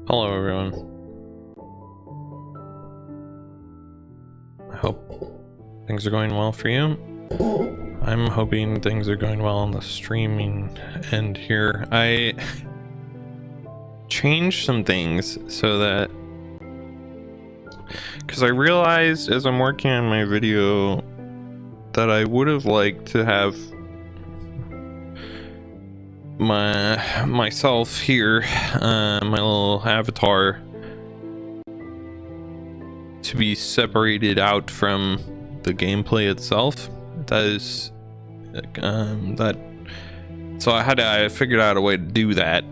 Hello everyone. I hope things are going well for you. I'm hoping things are going well on the streaming end here. I changed some things so that, because I realized as I'm working on my video that I would have liked to have myself here, my little avatar, to be separated out from the gameplay itself. That is so I figured out a way to do that,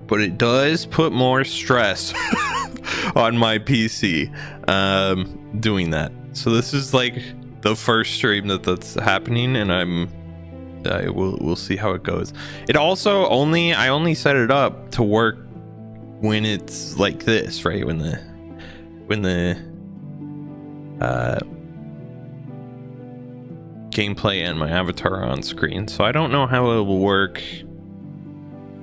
but it does put more stress on my PC doing that. So this is like the first stream that's happening, and we'll see how it goes. It also I only set it up to work when it's like this, right? When the gameplay and my avatar are on screen. So I don't know how it will work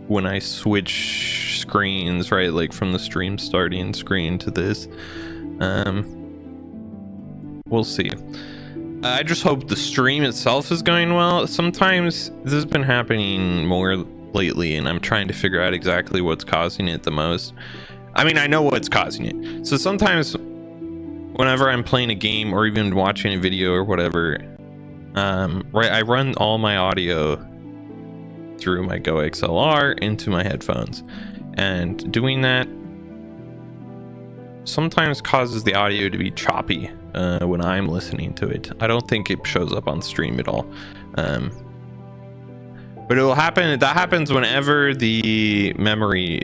when I switch screens, right? Like from the stream starting screen to this. We'll see. I just hope the stream itself is going well. Sometimes this has been happening more lately, and I'm trying to figure out exactly what's causing it the most. I mean, I know what's causing it. So sometimes whenever I'm playing a game or even watching a video or whatever, right, I run all my audio through my Go XLR into my headphones, and doing that sometimes causes the audio to be choppy when I'm listening to it. I don't think it shows up on stream at all, but it will happen. That happens whenever the memory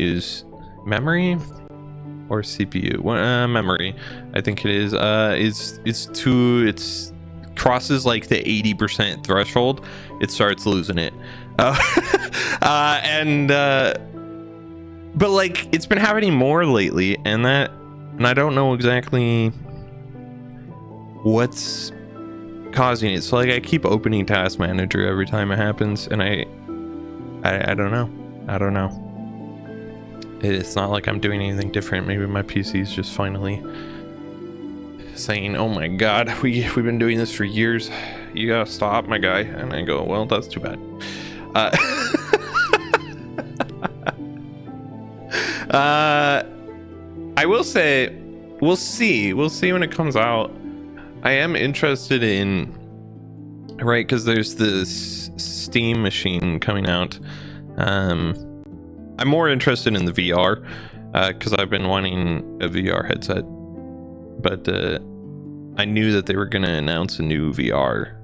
or CPU, memory, I think it is it's crosses like the 80% threshold, it starts losing it. But like, it's been happening more lately, and I don't know exactly what's causing it. So like, I keep opening Task Manager every time it happens, and I don't know. It's not like I'm doing anything different. Maybe my PC is just finally saying, oh my god, we've been doing this for years, you gotta stop, my guy. And I go, well, that's too bad. I will say, we'll see when it comes out. I am interested in, right, because there's this Steam machine coming out. I'm more interested in the VR, because I've been wanting a VR headset, but I knew that they were going to announce a new VR.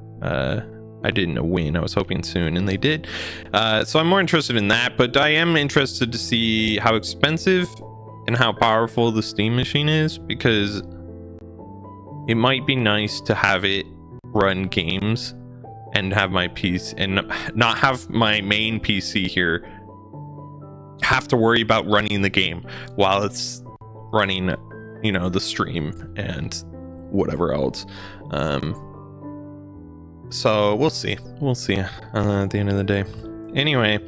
I didn't know when. I was hoping soon, and they did. So I'm more interested in that, but I am interested to see how expensive and how powerful the Steam machine is, because it might be nice to have it run games and have my PC, and not have my main PC here have to worry about running the game while it's running, you know, the stream and whatever else. So we'll see at the end of the day. Anyway,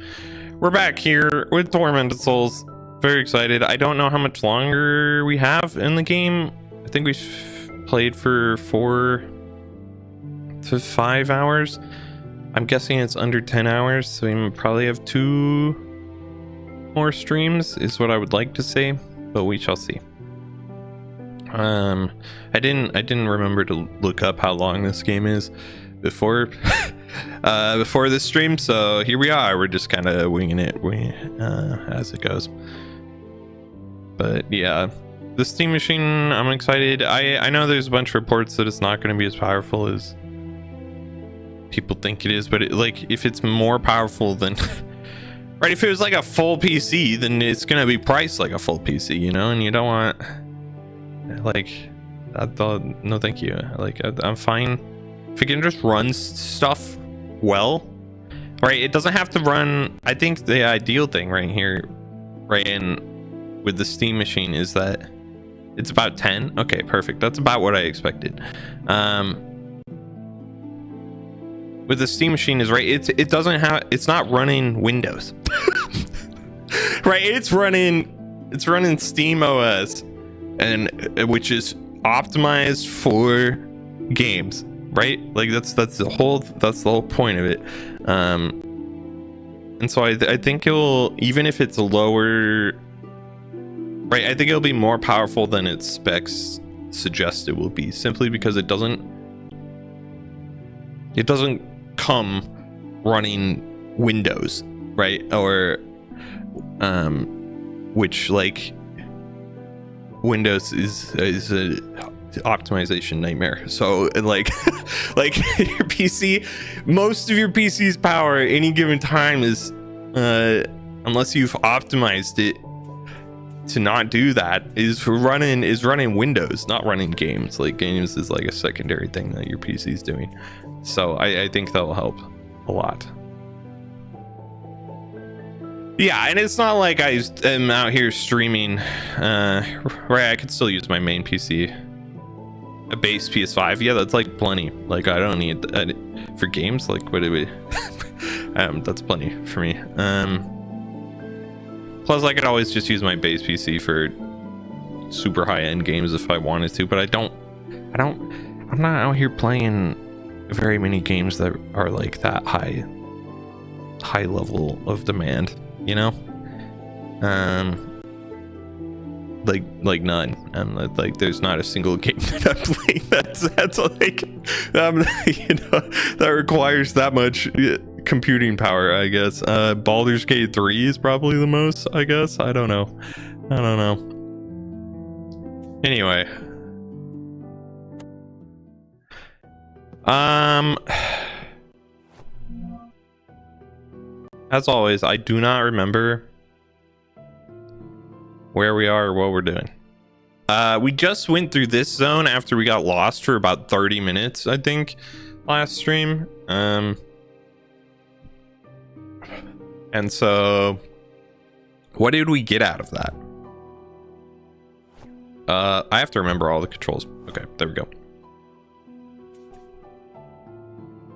we're back here with Tormented Souls. Very excited. I don't know how much longer we have in the game. I think we've played for 4 to 5 hours. I'm guessing it's under 10 hours, so we probably have 2 more streams is what I would like to say, but we shall see. I didn't remember to look up how long this game is before before this stream, so here we are. We're just kind of winging it as it goes. But yeah, the Steam machine, I'm excited. I know there's a bunch of reports that it's not going to be as powerful as people think it is, but like, if it's more powerful than right, if it was like a full PC, then it's gonna be priced like a full PC, you know, and you don't want, like, no thank you. Like, I'm fine if it can just run stuff well, right? It doesn't have to run. I think the ideal thing right here, right, and with the Steam machine, is that it's about 10. Okay, perfect. That's about what I expected. with the Steam machine is right. It's not running Windows, right? It's running Steam OS, and which is optimized for games, right? Like that's the whole point of it. And so I think it'll, even if it's lower, right, I think it'll be more powerful than its specs suggest it will be, simply because it doesn't come running Windows, right? Or which, like, Windows is a optimization nightmare. So like like your PC, most of your PC's power at any given time is unless you've optimized it to not do that, is running Windows, not running games. Like, games is like a secondary thing that your PC is doing. So I think that'll help a lot. Yeah, and it's not like I am out here streaming, right? I could still use my main PC, a base PS5. Yeah, that's like plenty. Like, I don't need for games. Like, what do we? That's plenty for me. Plus, I could always just use my base PC for super high-end games if I wanted to. But I'm not out here playing very many games that are like that high level of demand. You know, like none. Like, there's not a single game that I'm playing that's like, you know, that requires that much computing power, I guess. Baldur's Gate 3 is probably the most, I guess. I don't know. Anyway, as always, I do not remember where we are or what we're doing. We just went through this zone after we got lost for about 30 minutes, I think, last stream. And so, what did we get out of that? I have to remember all the controls. Okay, there we go.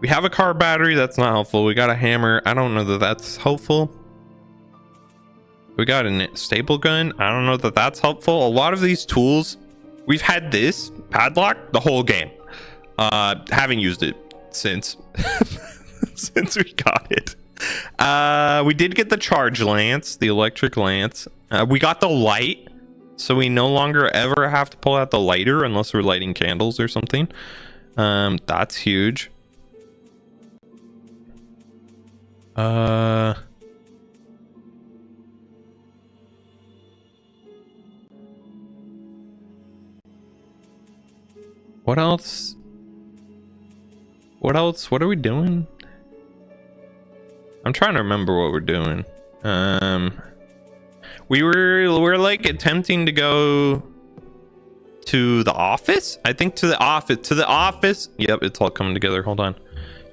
We have a car battery. That's not helpful. We got a hammer. I don't know that that's helpful. We got a staple gun. I don't know that that's helpful. A lot of these tools, we've had this padlock the whole game. Haven't used it since since we got it. We did get the charge lance, the electric lance. We got the light, so we no longer ever have to pull out the lighter unless we're lighting candles or something. That's huge. What else? What are we doing? I'm trying to remember what we're doing. We're like attempting to go to the office. I think to the office. Yep, it's all coming together. Hold on.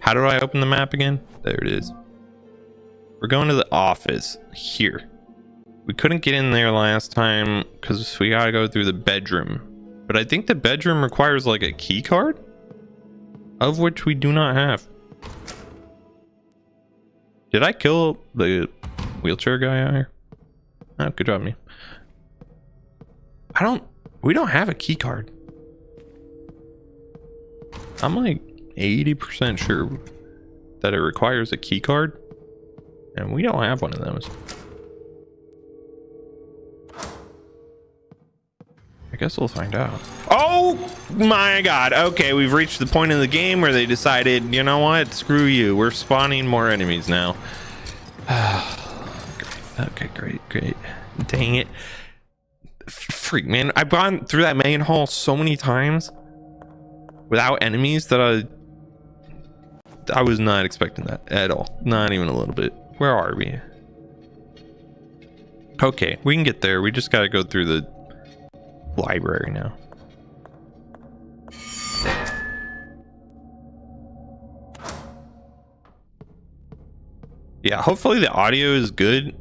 How do I open the map again? There it is. We're going to the office here. We couldn't get in there last time because we gotta go through the bedroom. But I think the bedroom requires like a key card, of which we do not have. Did I kill the wheelchair guy out here? Oh, good job, me. We don't have a key card. I'm like 80% sure that it requires a key card, and we don't have one of those. I guess we'll find out. Oh my god. Okay, we've reached the point in the game where they decided, you know what? Screw you. We're spawning more enemies now. Okay, great. Dang it. Freak, man. I've gone through that main hall so many times without enemies that I was not expecting that at all. Not even a little bit. Where are we? Okay, we can get there. We just gotta go through the library now. Yeah, hopefully the audio is good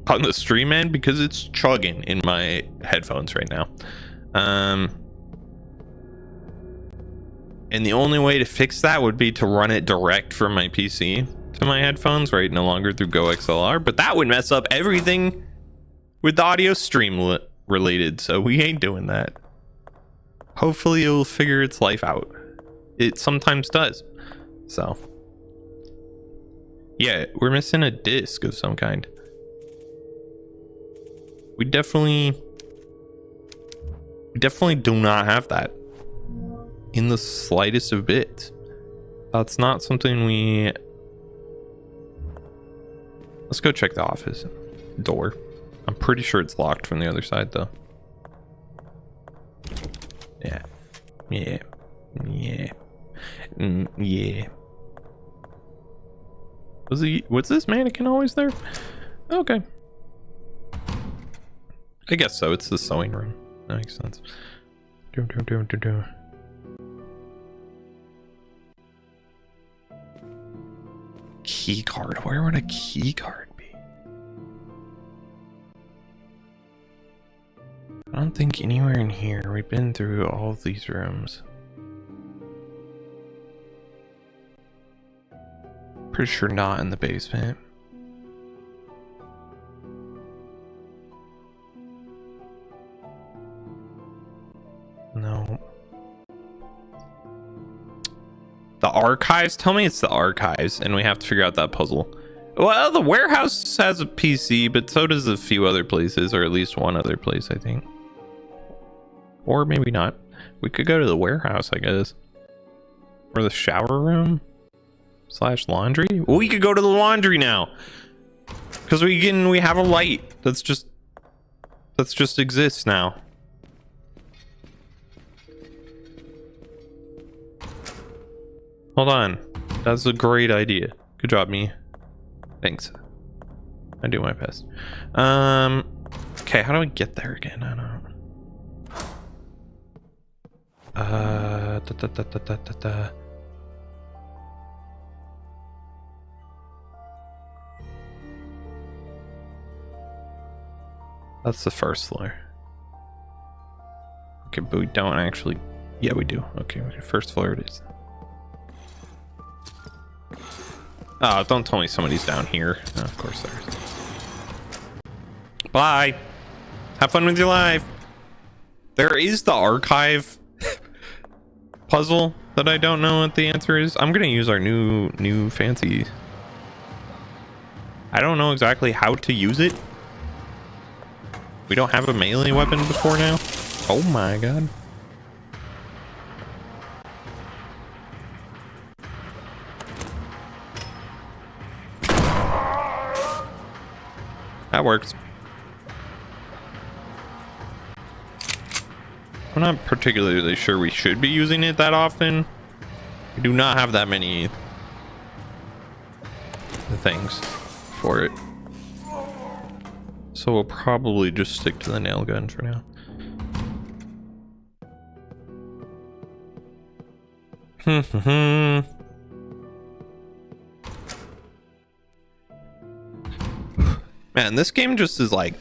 on the stream end because it's chugging in my headphones right now. And the only way to fix that would be to run it direct from my PC to my headphones, right? No longer through Go XLR, but that would mess up everything with the audio stream related, so we ain't doing that. Hopefully it'll figure its life out. It sometimes does. So yeah, we're missing a disc of some kind. We definitely do not have that in the slightest of bits. That's not something we... Let's go check the office door. I'm pretty sure it's locked from the other side though. Yeah. Yeah. Was this mannequin always there? Okay. I guess so. It's the sewing room. That makes sense. Key card. Where would a key card be? I don't think anywhere in here. We've been through all of these rooms. Pretty sure not in the basement. No. The archives? Tell me it's the archives and we have to figure out that puzzle. Well, the warehouse has a PC, but so does a few other places, or at least one other place, I think. Or maybe not. We could go to the warehouse, I guess. Or the shower room / laundry. Well, we could go to the laundry now. Because we have a light that's just exists now. Hold on. That's a great idea. Good job, me. Thanks. I do my best. Okay, how do I get there again? I don't know. That's the first floor. Okay, but we don't actually... Yeah, we do. Okay, first floor it is. Oh, don't tell me somebody's down here. Oh, of course there is. Bye. Have fun with your life. There is the archive puzzle that I don't know what the answer is. I'm gonna use our new fancy. I don't know exactly how to use it. We don't have a melee weapon before now. Oh my god. That works. I'm not particularly sure we should be using it that often. We do not have that many things for it. So we'll probably just stick to the nail gun for now. Man, this game just is like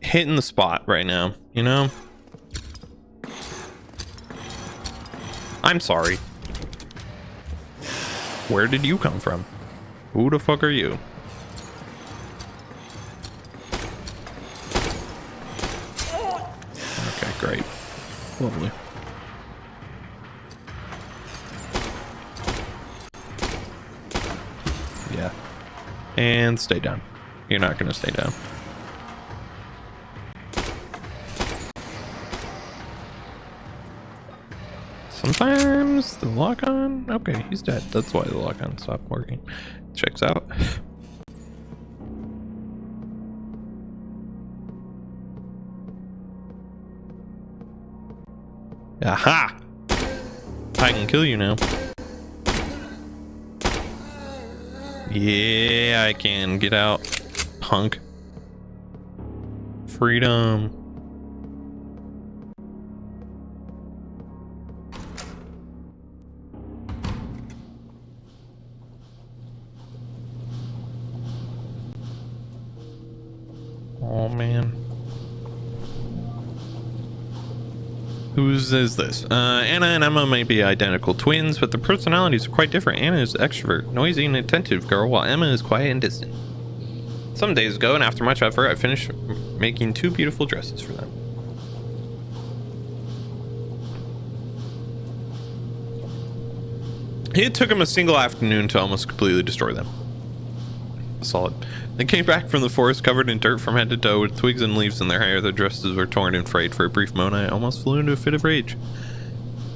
hitting the spot right now, you know? I'm sorry. Where did you come from? Who the fuck are you? Okay, great. Lovely. Yeah. And stay down. You're not gonna stay down. Sometimes the lock-on... Okay, he's dead. That's why the lock-on stopped working. Checks out. Aha! I can kill you now. Yeah, I can. Get out, punk. Freedom. Oh man. Whose is this? Anna and Emma might be identical twins, but their personalities are quite different. Anna is extrovert, noisy and attentive girl, while Emma is quiet and distant. Some days ago, and after much effort, I finished making 2 beautiful dresses for them. It took him a single afternoon to almost completely destroy them. Solid. They came back from the forest covered in dirt from head to toe with twigs and leaves in their hair. Their dresses were torn and frayed. For a brief moment, I almost flew into a fit of rage.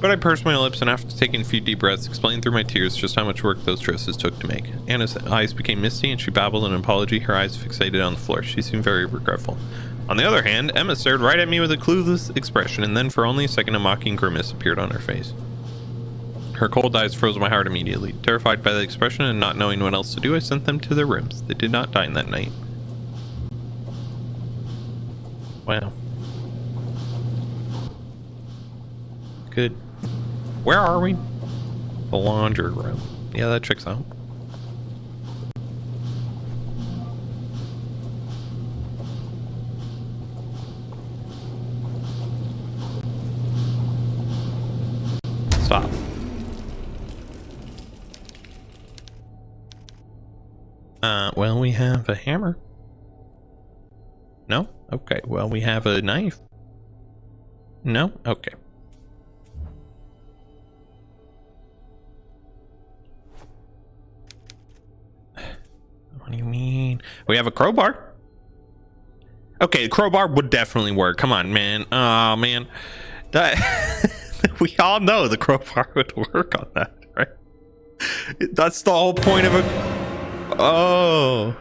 But I pursed my lips and after taking a few deep breaths, explained through my tears just how much work those dresses took to make. Anna's eyes became misty and she babbled an apology, her eyes fixated on the floor. She seemed very regretful. On the other hand, Emma stared right at me with a clueless expression, and then for only a second a mocking grimace appeared on her face. Her cold eyes froze my heart immediately. Terrified by the expression and not knowing what else to do, I sent them to their rooms. They did not dine that night. Wow. Good. Where are we? The laundry room. Yeah, that checks out. Stop. Well, we have a hammer. No? Okay. Well, we have a knife. No? Okay. What do you mean? We have a crowbar. Okay, crowbar would definitely work. Come on, man. Oh, man. That we all know the crowbar would work on that, right? That's the whole point of a... Oh.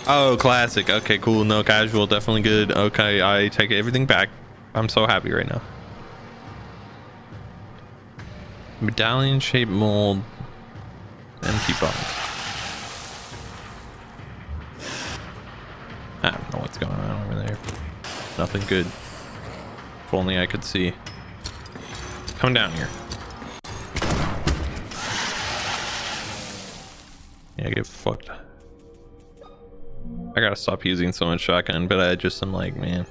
Oh, classic. Okay, cool. No casual. Definitely good. Okay, I take everything back. I'm so happy right now. Medallion shaped mold. Empty box. I don't know what's going on over there. Nothing good. If only I could see. Come down here. Yeah, get fucked. I gotta stop using so much shotgun, but I just am like, man.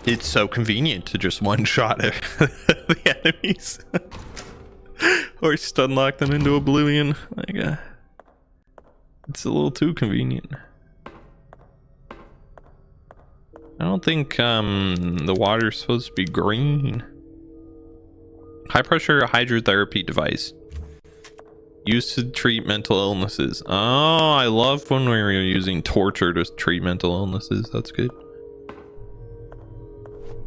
It's so convenient to just one shot at the enemies. Or stun lock them into oblivion. Like, it's a little too convenient. I don't think the water's supposed to be green. High pressure hydrotherapy device. Used to treat mental illnesses. Oh, I love when we were using torture to treat mental illnesses. That's good.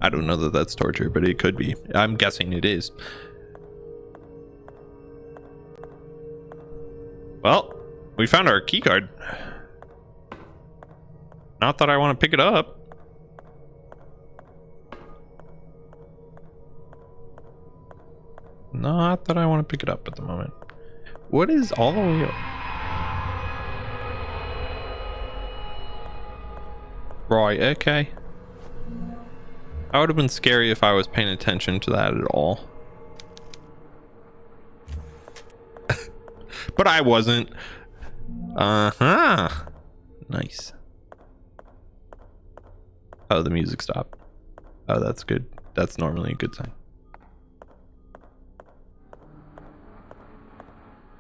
I don't know that that's torture, but it could be. I'm guessing it is. Well, we found our key card. Not that I want to pick it up. Not that I want to pick it up at the moment. What is all the way up? Right, okay. That would have been scary if I was paying attention to that at all. But I wasn't. Uh-huh. Nice. Oh, the music stopped. Oh, that's good. That's normally a good sign.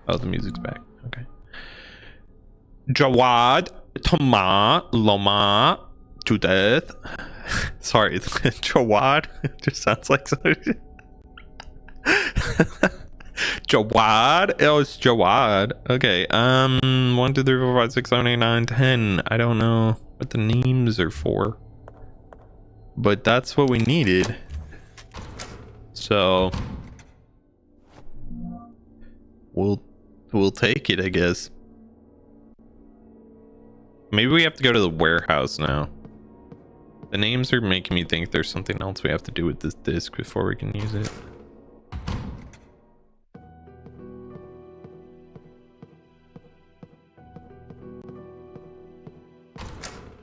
Oh, the music's back. Okay. Jawad, Tama, Loma, to death. Sorry, Jawad. It just sounds like something. Jawad. Oh, it's Jawad. Okay. 1, 2, 3, 4, 5, 6, 7, 8, 9, 10. I don't know what the names are for, but that's what we needed. So we'll take it, I guess. Maybe we have to go to the warehouse now. The names are making me think there's something else we have to do with this disc before we can use it.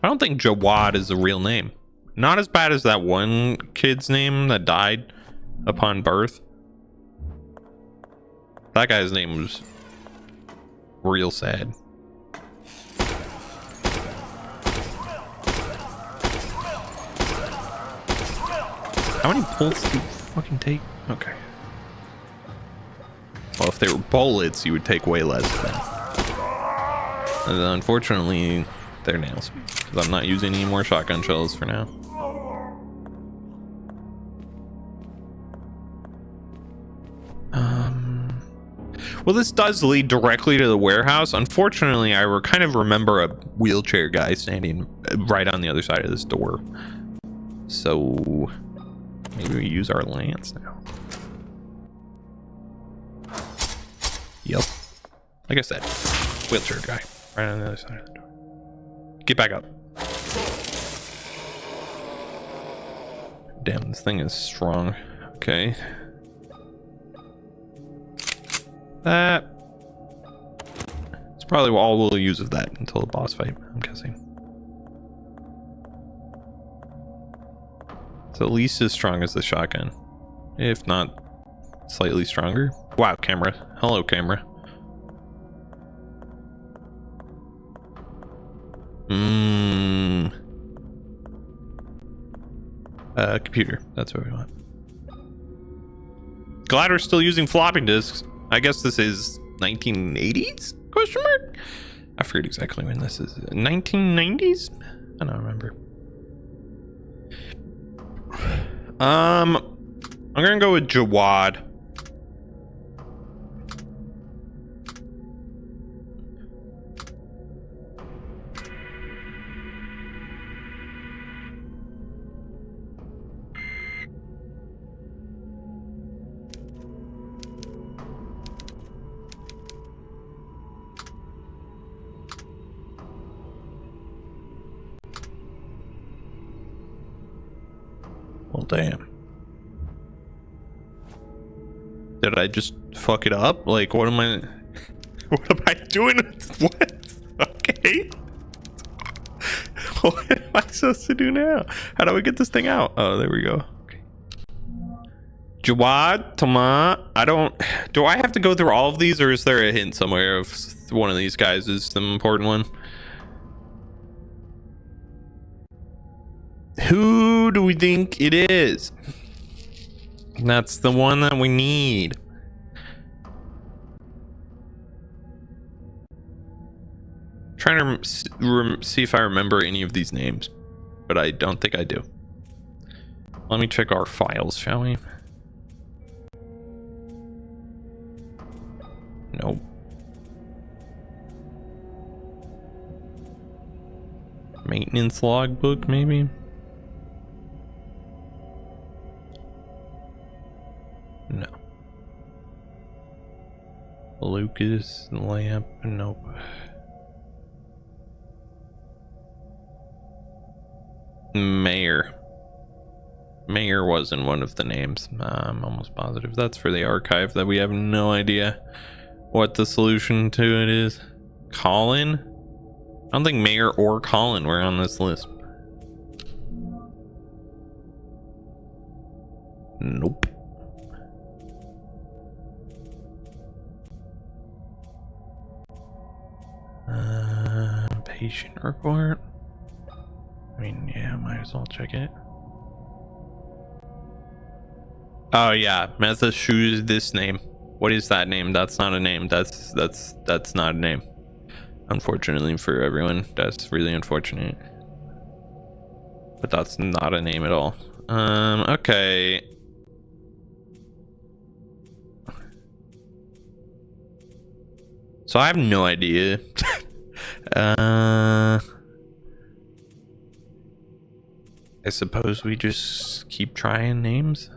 I don't think Jawad is a real name. Not as bad as that one kid's name that died upon birth. That guy's name was real sad. How many bullets do you fucking take? Okay. Well, if they were bullets, you would take way less than that. And unfortunately, they're nails. Because I'm not using any more shotgun shells for now. Well, this does lead directly to the warehouse. Unfortunately, I kind of remember a wheelchair guy standing right on the other side of this door. So maybe we use our lance now. Yep. Like I said, wheelchair guy right on the other side of the door. Get back up. Damn, this thing is strong. Okay. That's probably all we'll use of that until the boss fight, I'm guessing. It's at least as strong as the shotgun, if not slightly stronger. Wow, camera. Hello, camera. Computer. That's what we want. Glad we're still using floppy disks. I guess this is 1980s? Question mark? I forget exactly when this is. 1990s? I don't remember. I'm gonna go with Jawad. Well, damn. Did I just fuck it up? Like, what am I doing with what? Okay. What am I supposed to do now? How do I get this thing out? Oh, there we go. Okay. Jawad, Tama, do I have to go through all of these, or is there a hint somewhere of one of these guys is the important one? Who do we think it is? That's the one that we need. Trying to see if I remember any of these names, but I don't think I do. Let me check our files, shall we? Nope. Maintenance logbook, maybe? No. Lucas lamp, nope. Mayor wasn't one of the names. I'm almost positive that's for the archive that we have no idea what the solution to it is. Colin? I don't think Mayor or Colin were on this list. Nope. Patient report. I mean, yeah, might as well check it. Oh yeah, Meza shoes this name. What is that name? That's not a name. That's not a name. Unfortunately for everyone, that's really unfortunate. But that's not a name at all. Okay. So I have no idea. I suppose we just keep trying names.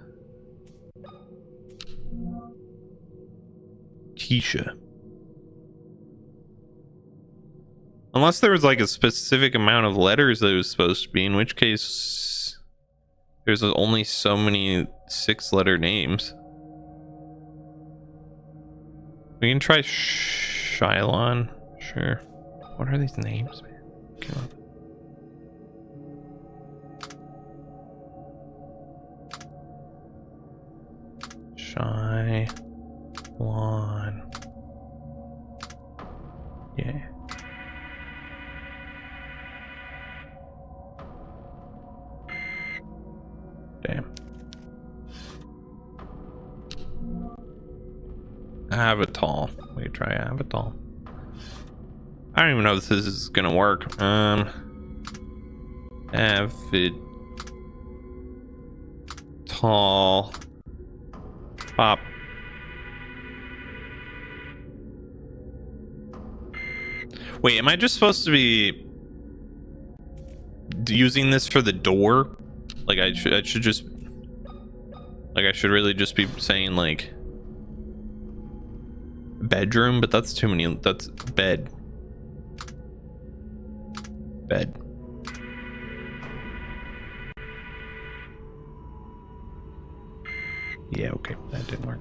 Keisha. Unless there was like a specific amount of letters that it was supposed to be, in which case there's only so many 6-letter names. We can try Shylon. Sure. What are these names, man? Come on. Shylon. Yeah. Damn. Avatar. We try Avatar. I don't even know if this is gonna work. Avid tall pop. Wait, am I just supposed to be using this for the door? Like I should just, like I should really just be saying like bedroom, but that's too many. That's bed. Bed. Yeah, okay, that didn't work.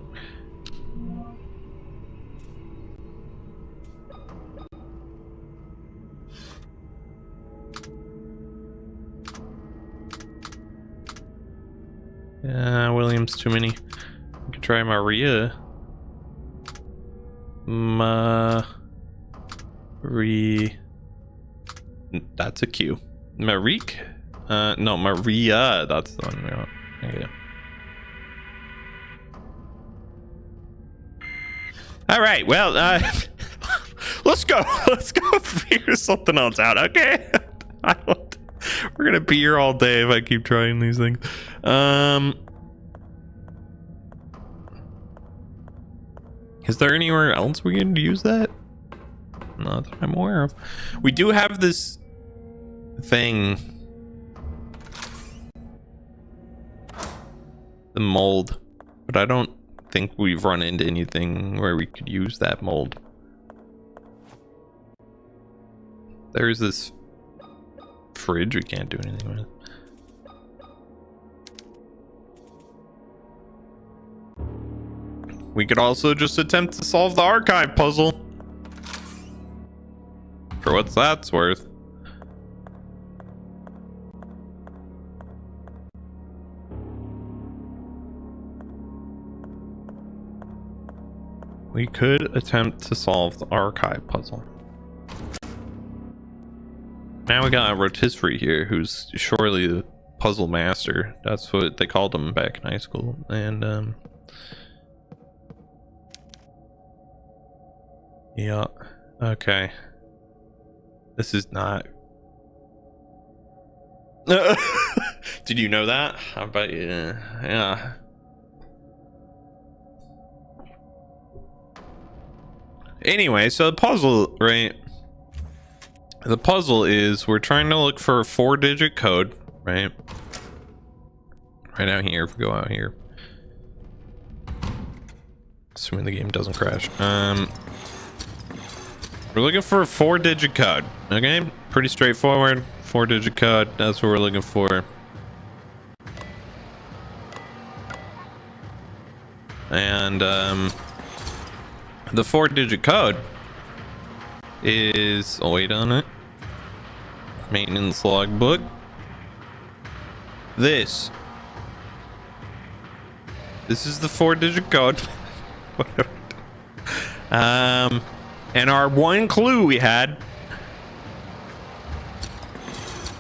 Williams too many. I could try Maria. That's a Q. Marique? No, Maria. That's the one we want. Okay. All right. Well, let's go. Let's go figure something else out. Okay. We're gonna be here all day if I keep trying these things. Is there anywhere else we can use that? Not that I'm aware of. We do have this thing, the mold, but I don't think we've run into anything where we could use that mold. There's this fridge we can't do anything with. We could also just attempt to solve the archive puzzle. For what's that's worth. We could attempt to solve the archive puzzle. Now we got a rotisserie here who's surely the puzzle master. That's what they called him back in high school. And yeah, okay. This is not. Did you know that? I bet you. Yeah. Anyway, so the puzzle, right? The puzzle is we're trying to look for a 4-digit code, right? Right out here. If we go out here, assuming the game doesn't crash. We're looking for a 4-digit code. Okay, pretty straightforward. 4-digit code. That's what we're looking for. And the 4-digit code is, oh wait on it, maintenance logbook. This is the 4-digit code. And our one clue we had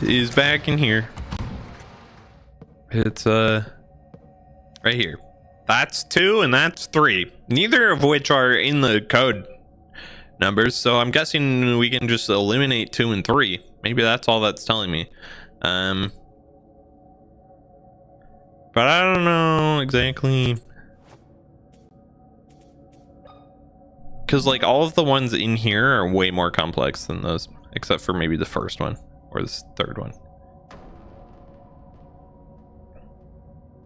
is back in here. It's right here. That's 2 and that's 3, neither of which are in the code numbers, so I'm guessing we can just eliminate 2 and 3. Maybe that's all that's telling me. But I don't know exactly, because like all of the ones in here are way more complex than those, except for maybe the first one or this third one.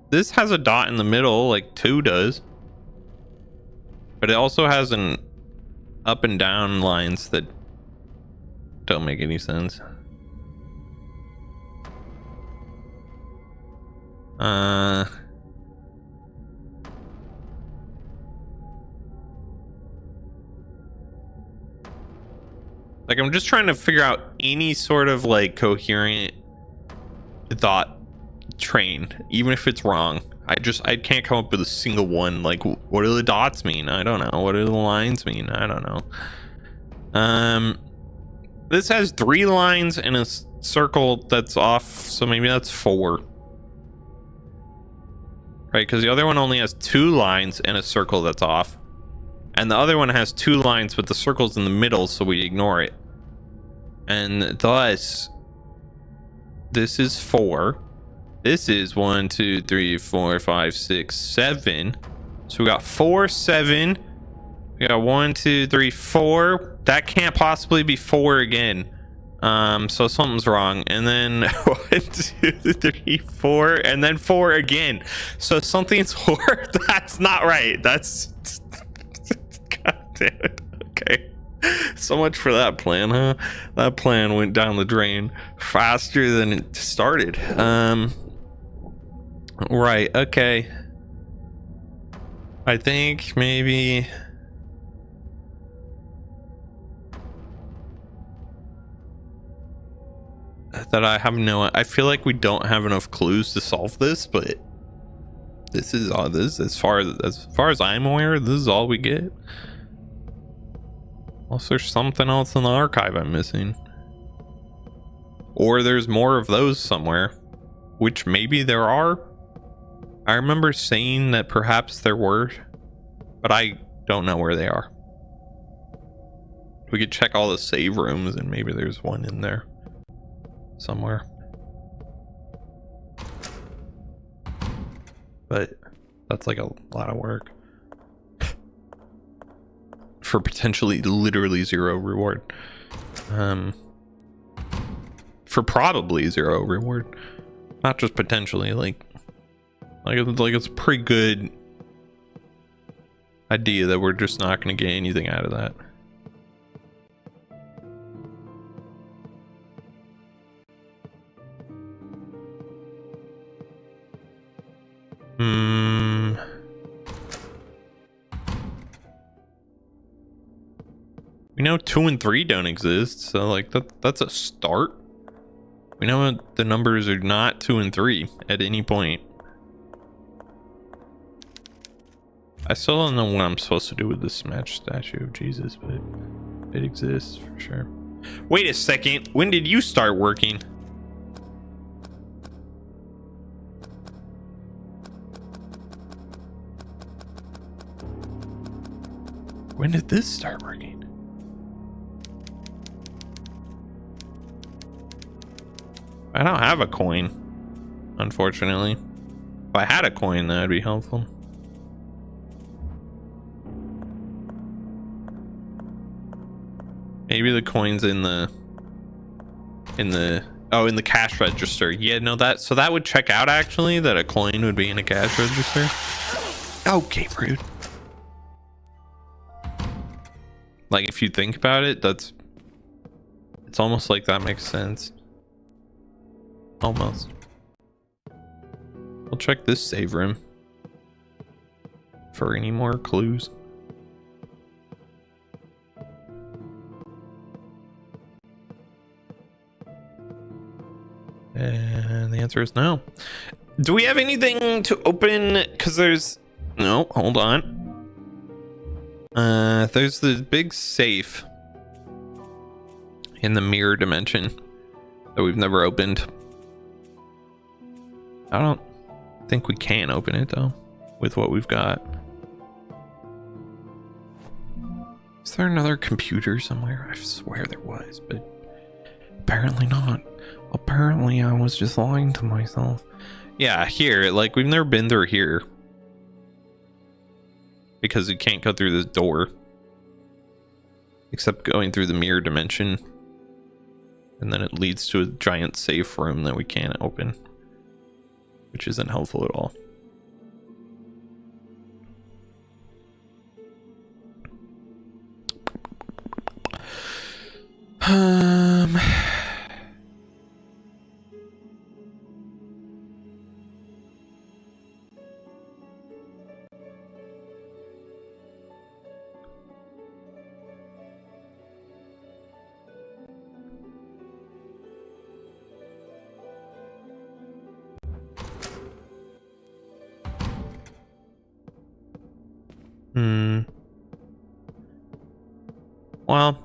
This has a dot in the middle like 2 does, but it also has an up and down lines that don't make any sense. Like I'm just trying to figure out any sort of like coherent thought train, even if it's wrong. I can't come up with a single one. Like, what do the dots mean? I don't know. What do the lines mean? I don't know. This has 3 lines and a circle that's off, so maybe that's 4, right? Because the other one only has 2 lines and a circle that's off. And the other one has 2 lines, but the circle's in the middle, so we ignore it. And thus, this is 4. This is 1, 2, 3, 4, 5, 6, 7. So we got 4, 7. We got 1, 2, 3, 4. That can't possibly be 4 again. So something's wrong. And then 1, 2, 3, 4, and then 4 again. So something's 4. That's not right. That's God damn it. Okay. So much for that plan, huh? That plan went down the drain faster than it started. Right, okay. I think maybe that I feel like we don't have enough clues to solve this, but this is all this as far as I'm aware, this is all we get. Unless there's something else in the archive I'm missing. Or there's more of those somewhere, which maybe there are. I remember saying that perhaps there were, but I don't know where they are. We could check all the save rooms and maybe there's one in there somewhere. But that's like a lot of work. For potentially literally 0 reward. For probably 0 reward. Not just potentially, like it's a pretty good idea that we're just not going to get anything out of that. We know 2 and 3 don't exist, so like that's a start. We know the numbers are not 2 and 3 at any point. I still don't know what I'm supposed to do with this smashed statue of Jesus, but it exists for sure. Wait a second, when did you start working? When did this start working? I don't have a coin, unfortunately. If I had a coin, that'd be helpful. Maybe the coin's in the cash register. Yeah, no, that would check out actually, that a coin would be in a cash register. Okay, rude. Like if you think about it, it's almost like that makes sense. Almost. We'll check this save room for any more clues. And the answer is no. Do we have anything to open? Because there's no, hold on. There's the big safe in the mirror dimension that we've never opened. I don't think we can open it though with what we've got. Is there another computer somewhere? I swear there was, but apparently not. Apparently I was just lying to myself. Yeah, here, like we've never been through here because you can't go through this door except going through the mirror dimension, and then it leads to a giant safe room that we can't open, which isn't helpful at all. Well,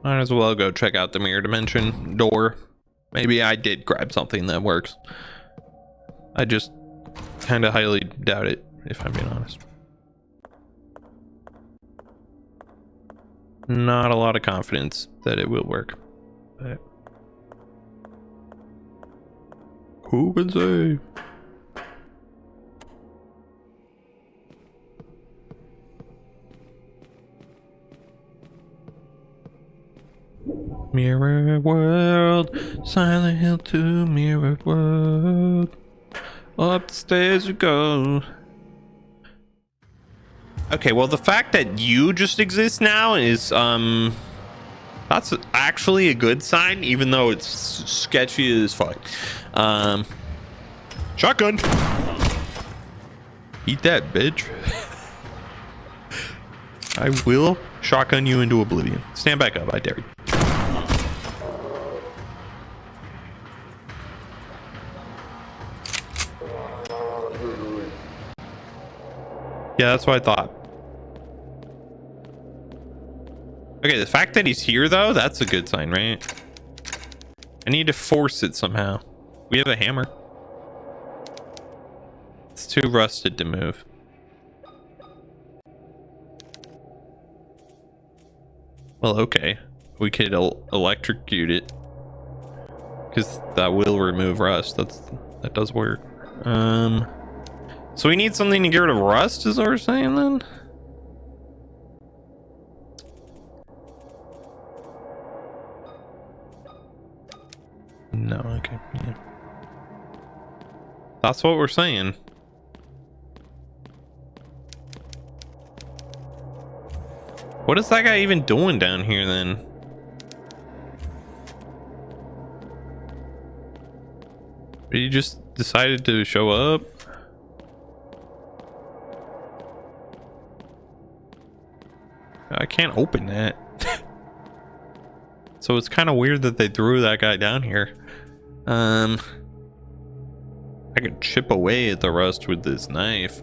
might as well go check out the mirror dimension door. Maybe I did grab something that works. I just kind of highly doubt it. if I'm being honest. Not a lot of confidence that it will work. But who can say? Mirror world, Silent Hill 2, mirror world. Up the stairs we go. Okay, well, the fact that you just exist now is that's actually a good sign, even though it's sketchy as fuck. Shotgun. Eat that, bitch. I will shotgun you into oblivion. Stand back up, I dare you. Yeah, that's what I thought. Okay, the fact that he's here, though, that's a good sign, right? I need to force it somehow. We have a hammer. It's too rusted to move. Well, okay. We could electrocute it. Because that will remove rust. That does work. So we need something to get rid of rust, is what we're saying then? No, okay, yeah. That's what we're saying. What is that guy even doing down here then? He just decided to show up? I can't open that. So it's kind of weird that they threw that guy down here. I could chip away at the rust with this knife.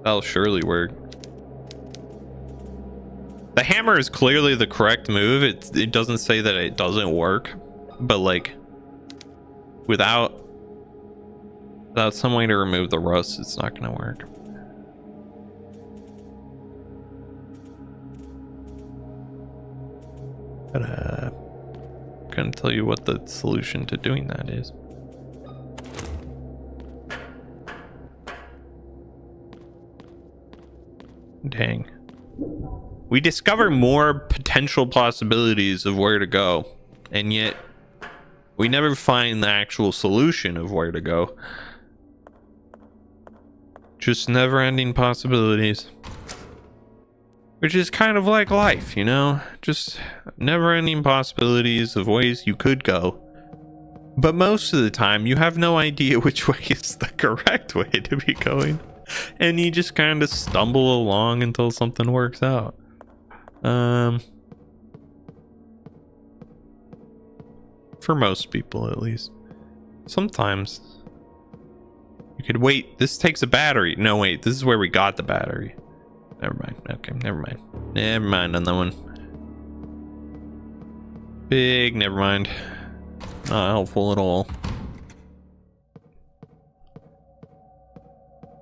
That'll surely work. The hammer is clearly the correct move. It doesn't say that it doesn't work, but like without some way to remove the rust, it's not gonna work. But I'm gonna tell you what the solution to doing that is. Dang. We discover more potential possibilities of where to go, and yet we never find the actual solution of where to go. Just never-ending possibilities. Which is kind of like life, you know? Just never-ending possibilities of ways you could go. But most of the time, you have no idea which way is the correct way to be going. And you just kind of stumble along until something works out. For most people, at least. Sometimes you could wait. This takes a battery. No, wait. This is where we got the battery. Never mind. Okay, never mind. Never mind on that one. Big never mind. Not helpful at all.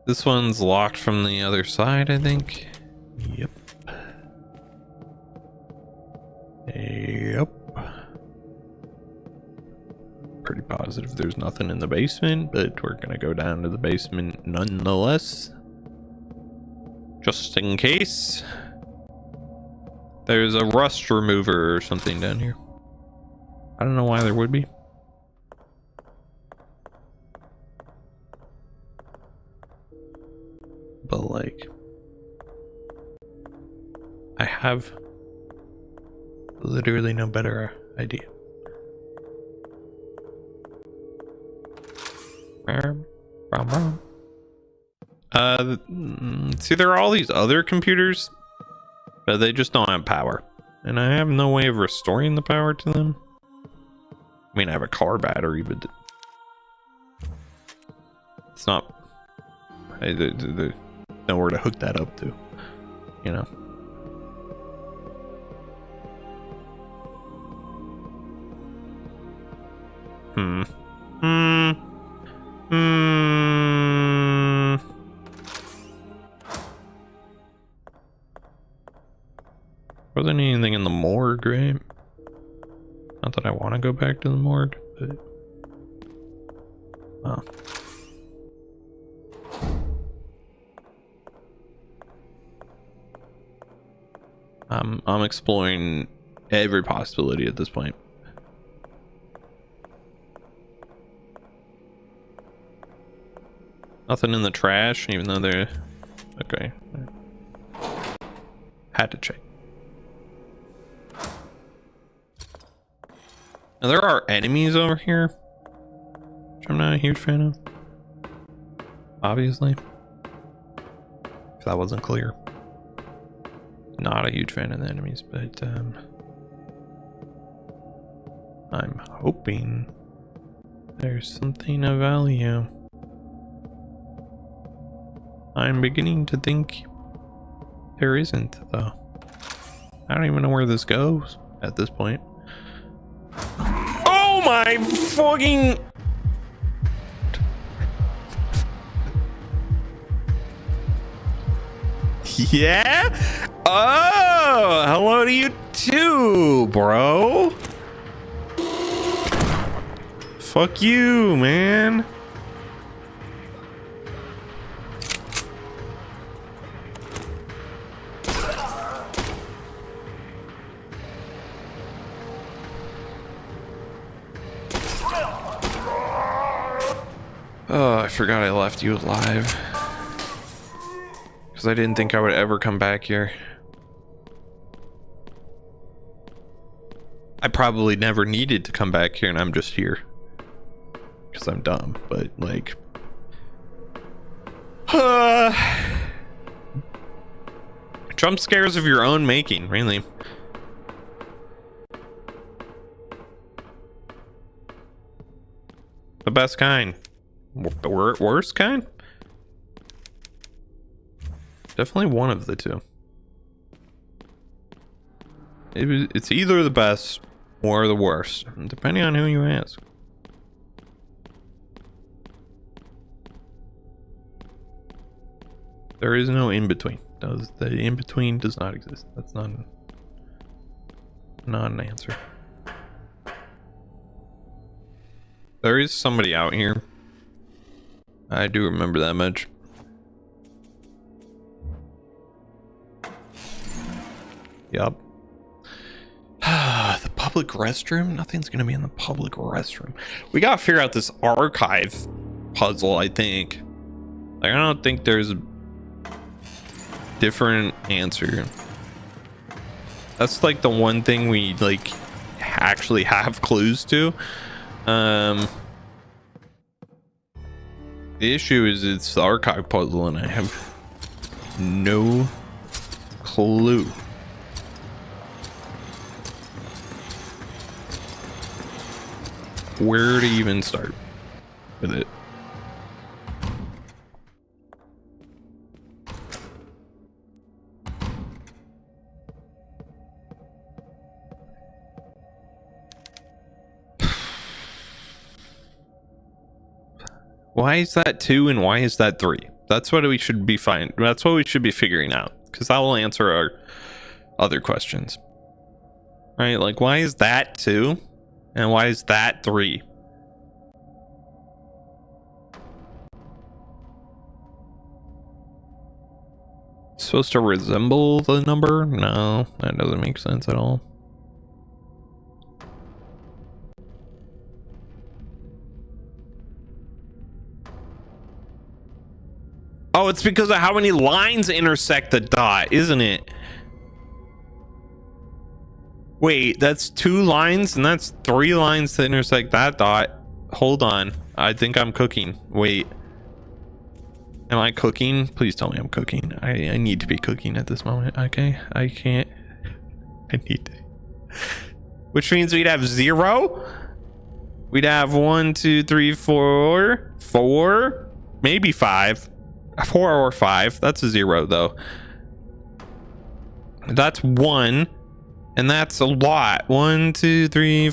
This one's locked from the other side, I think. Yep. Yep. Pretty positive there's nothing in the basement, but we're gonna go down to the basement nonetheless. Just in case. There's a rust remover or something down here. I don't know why there would be. But like, I have literally no better idea. See, there are all these other computers, but they just don't have power, and I have no way of restoring the power to them. I mean, I have a car battery, but it's not. There's nowhere to hook that up to, you know. Not that I want to go back to the morgue, but well. I'm exploring every possibility at this point. Nothing in the trash, even though they're okay. Had to check. Now there are enemies over here, which I'm not a huge fan of. Obviously, if that wasn't clear. Not a huge fan of the enemies, but I'm hoping there's something of value. I'm beginning to think there isn't, though. I don't even know where this goes at this point. Oh my fucking... Yeah? Oh, hello to you too, bro. Fuck you, man. Oh, I forgot I left you alive. Because I didn't think I would ever come back here. I probably never needed to come back here and I'm just here. Because I'm dumb, but like... Jump scares of your own making, really. The best kind. Worst kind? Definitely one of the two. It's either the best or the worst, depending on who you ask. There is no in-between. The in-between does not exist. That's not an answer. There is somebody out here. I do remember that much. Yup. The public restroom? Nothing's gonna be in the public restroom. We gotta figure out this archive puzzle, I think. Like, I don't think there's a different answer. That's like the one thing we like actually have clues to. The issue is it's the archive puzzle and I have no clue. Where to even start with it. Why is that 2 and why is that 3? That's what we should be that's what we should be figuring out, because that will answer our other questions. Right? Like, why is that 2 and why is that 3? It's supposed to resemble the number? No, that doesn't make sense at all. Oh, it's because of how many lines intersect the dot, isn't it? Wait, that's 2 lines and that's 3 lines to intersect that dot. Hold on. I think I'm cooking. Wait. Am I cooking? Please tell me I'm cooking. I need to be cooking at this moment. Okay. I can't. I need to. Which means we'd have 0. We'd have 1, 2, 3, 4. 4. Maybe 5. 4 or 5. That's a 0 though. That's 1. And that's a lot. 1, 2, 3.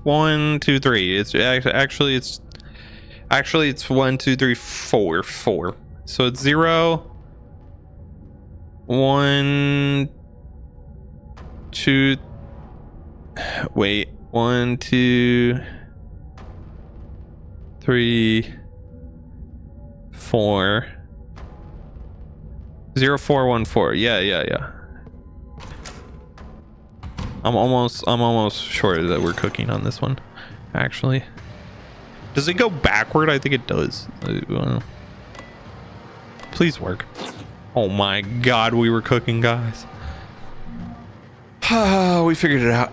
1, 2, 3. It's actually it's 1, 2, 3, 4. 4. So it's 0, 1, 2. Wait, 1, 2, 3, 4. 0414. Yeah. I'm almost sure that we're cooking on this one. Actually, does it go backward? I think it does. Please work. Oh my god, we were cooking, guys. We figured it out.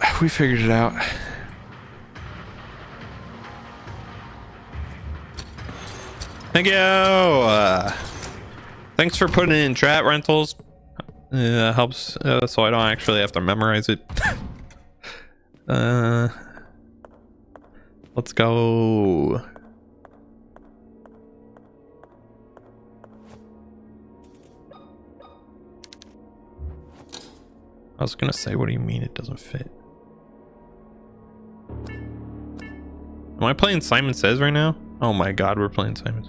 Thank you. Thanks for putting in chat, Rentals. Helps so I don't actually have to memorize it. Let's go. I was gonna say, what do you mean it doesn't fit? Am I playing Simon Says right now? Oh my god, we're playing Simon.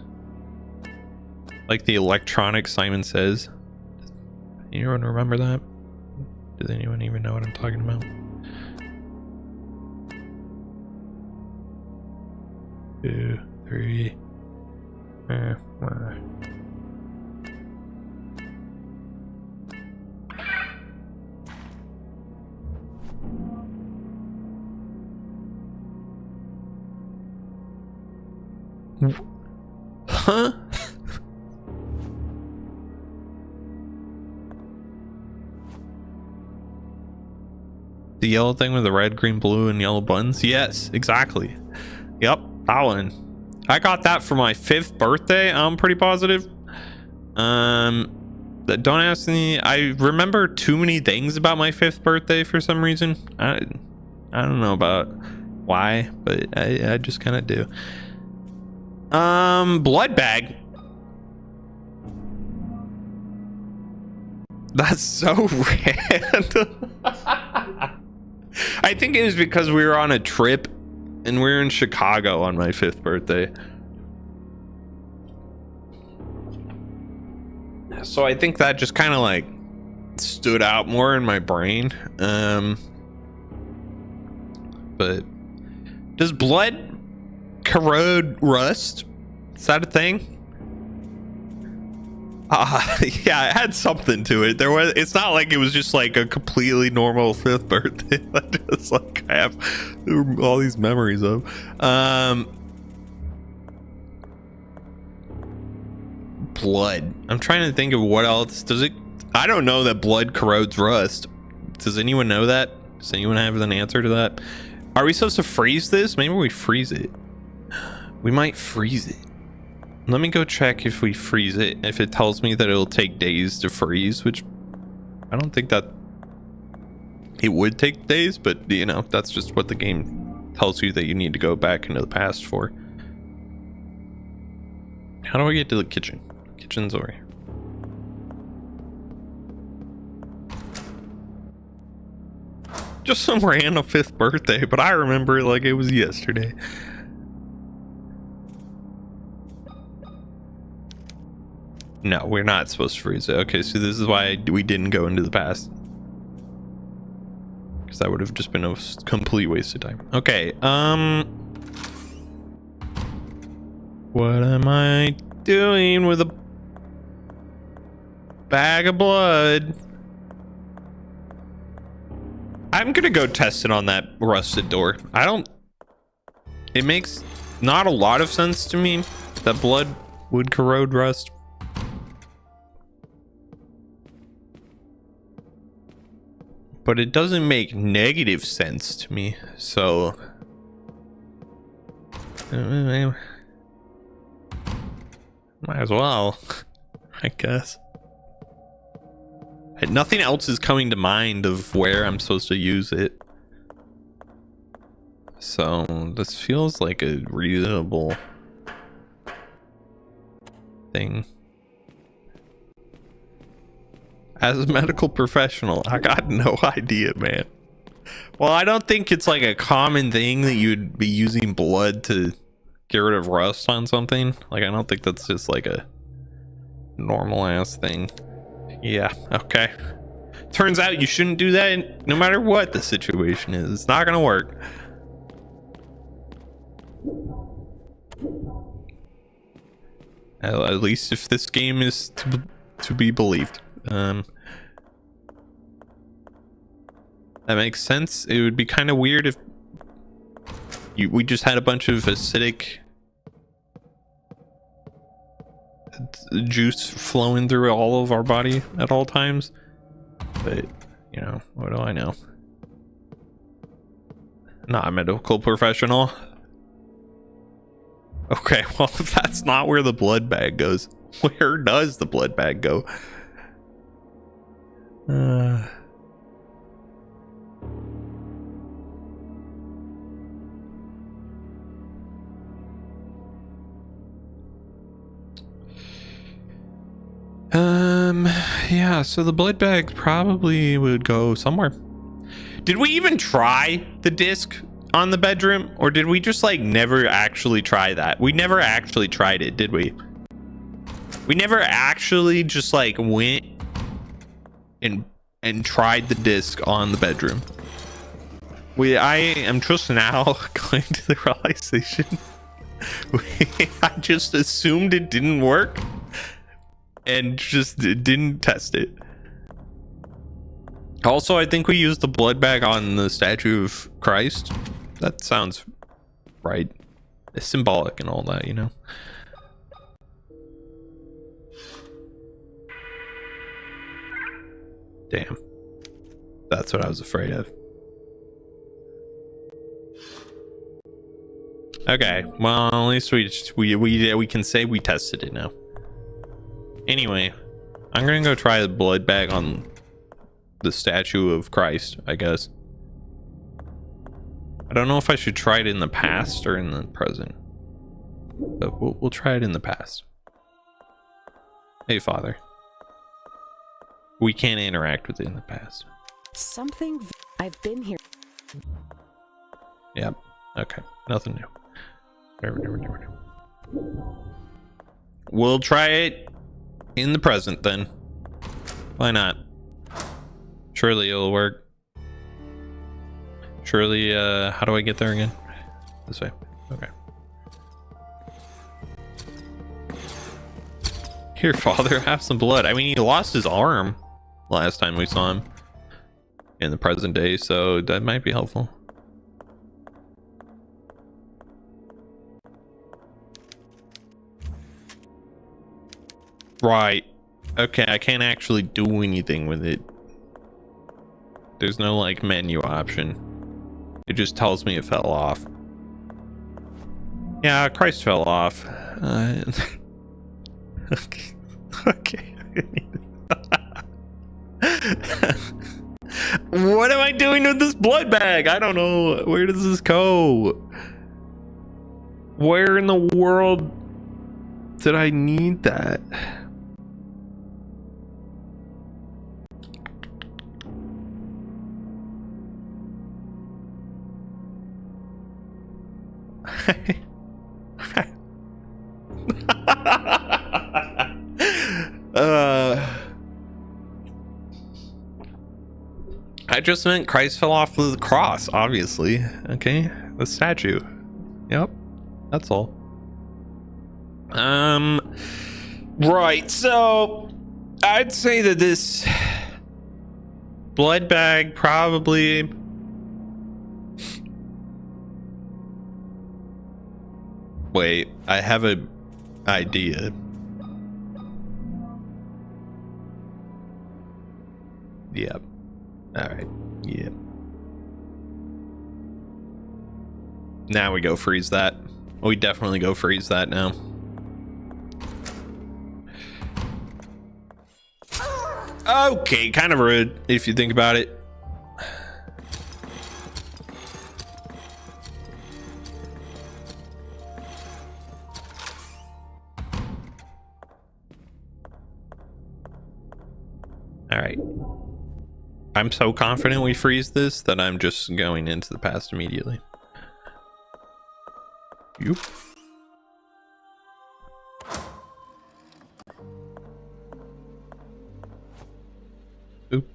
Like the electronic Simon Says. Anyone remember that? Does anyone even know what I'm talking about? Two, three. Huh? The yellow thing with the red, green, blue, and yellow buttons? Yes, exactly. Yep, that one. I got that for my 5th birthday, I'm pretty positive. Don't ask me. I remember too many things about my 5th birthday for some reason. I don't know about why, but I just kind of do. Blood bag. That's so random. I think it was because we were on a trip and we were in Chicago on my 5th birthday. So I think that just kind of like stood out more in my brain. But does blood corrode rust? Is that a thing? Yeah, it had something to it. It's not like it was just like a completely normal 5th birthday. Just like I have all these memories of. Blood. I'm trying to think of what else does it. I don't know that blood corrodes rust. Does anyone know that? Does anyone have an answer to that? Are we supposed to freeze this? Maybe we freeze it. We might freeze it. Let me go check if we freeze it. If it tells me that it'll take days to freeze, which I don't think that it would take days, but you know, that's just what the game tells you that you need to go back into the past for. How do I get to the kitchen? Kitchen's over here. Just some random 5th birthday, but I remember it like it was yesterday. No, we're not supposed to freeze it. Okay, so this is why we didn't go into the past. Because that would have just been a complete waste of time. Okay, what am I doing with a bag of blood? I'm gonna go test it on that rusted door. It makes not a lot of sense to me that blood would corrode rust. But it doesn't make negative sense to me, so might as well, I guess. Nothing else is coming to mind of where I'm supposed to use it, so this feels like a reasonable thing. As a medical professional, I got no idea, man. Well, I don't think it's like a common thing that you'd be using blood to get rid of rust on something. Like, I don't think that's just like a normal ass thing. Yeah, okay. Turns out you shouldn't do that no matter what the situation is. It's not gonna work. At least if this game is to be believed. That makes sense. It would be kind of weird if we just had a bunch of acidic juice flowing through all of our body at all times. But, you know, what do I know? Not a medical professional. Okay, well, that's not where the blood bag goes. Where does the blood bag go? Yeah, so the blood bag probably would go somewhere. Did we even try the disc on the bedroom, or did we just like never actually try that? We never actually tried it, did we? We never actually just like went and tried the disc on the bedroom. I am just now going to the realization I just assumed it didn't work and just didn't test it. Also, I think we used the blood bag on the statue of Christ. That sounds right. It's symbolic and all that, you know. Damn. That's what I was afraid of. Okay, well, at least we can say we tested it now. Anyway, I'm gonna go try the blood bag on the statue of Christ, I guess. I don't know if I should try it in the past or in the present, but we'll try it in the past. Hey, Father. We can't interact with it in the past. Something. I've been here. Yep. Okay. Nothing new. Never. We'll try it in the present then. Why not? Surely it'll work. Surely, how do I get there again? This way. Okay. Here, Father, have some blood. I mean, he lost his arm last time we saw him in the present day, so that might be helpful. Right. Okay, I can't actually do anything with it. There's no, like, menu option. It just tells me it fell off. Yeah, Christ fell off. Okay. Okay. What am I doing with this blood bag? I don't know. Where does this go? Where in the world did I need that? I just meant Christ fell off the cross, obviously. Okay, the statue. Yep, that's all. Right, so I'd say that this blood bag probably wait, I have a idea. Yep. All right. Yep. Now we go freeze that. We definitely go freeze that now. Okay, kind of rude if you think about it. All right. I'm so confident we freeze this that I'm just going into the past immediately. You. Oop.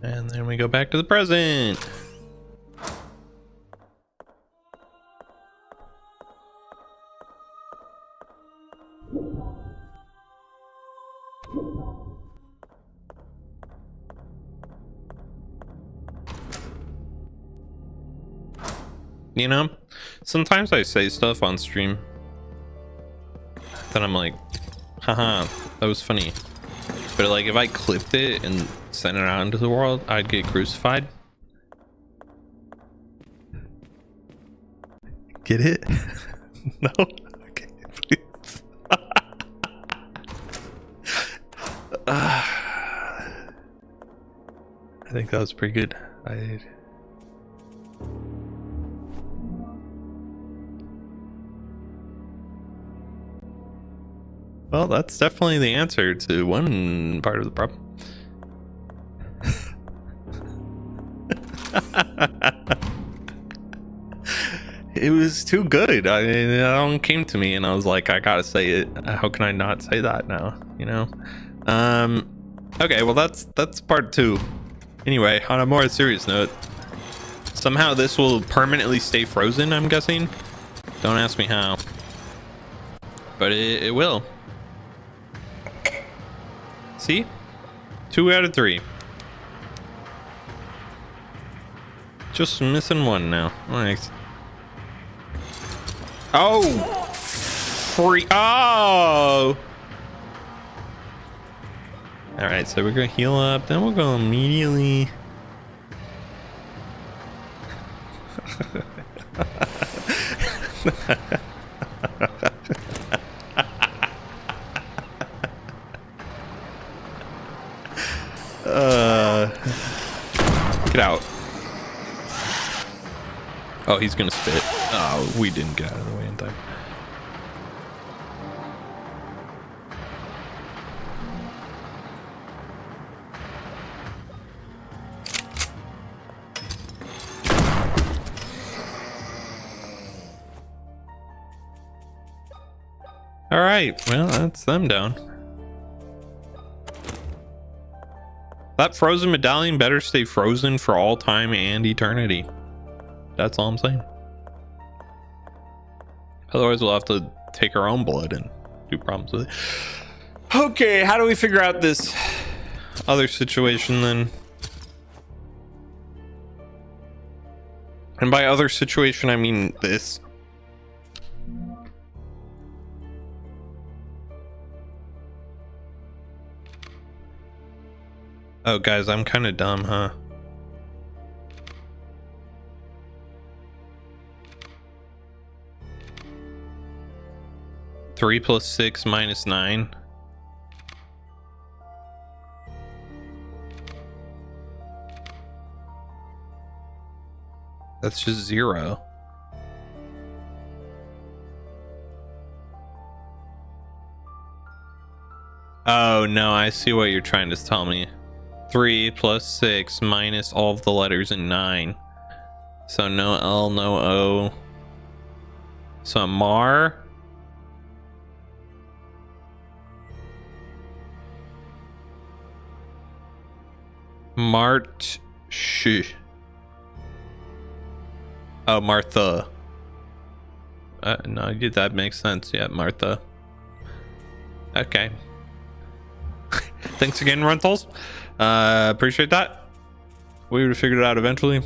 And then we go back to the present. You know, sometimes I say stuff on stream that I'm like, haha, that was funny. But like if I clipped it and sent it out into the world, I'd get crucified. Get it? No? Okay, please. I think that was pretty good. Well, that's definitely the answer to one part of the problem. It was too good. It came to me and I was like, I gotta say it. How can I not say that now? You know? Okay, well that's part 2. Anyway, on a more serious note, somehow this will permanently stay frozen, I'm guessing. Don't ask me how. But it will. See? 2 out of 3. Just missing 1 now. Nice. Oh! Free. Oh! Alright, so we're gonna heal up. Then we'll go immediately. Get out. Oh, he's gonna spit. Oh, we didn't get out of the way in time. All right, well, that's them down. That frozen medallion better stay frozen for all time and eternity. That's all I'm saying. Otherwise, we'll have to take our own blood and do problems with it. Okay, how do we figure out this other situation then? And by other situation, I mean this. Oh, guys, I'm kind of dumb, huh? Three plus 6 minus 9. That's just 0. Oh, no, I see what you're trying to tell me. 3 plus 6 minus all of the letters in 9. So no L, no O. So Mar. Mart. Shh. Oh, Martha. No, that makes sense. Yeah, Martha. Okay. Thanks again, Runtles. Appreciate that. We would have figured it out eventually.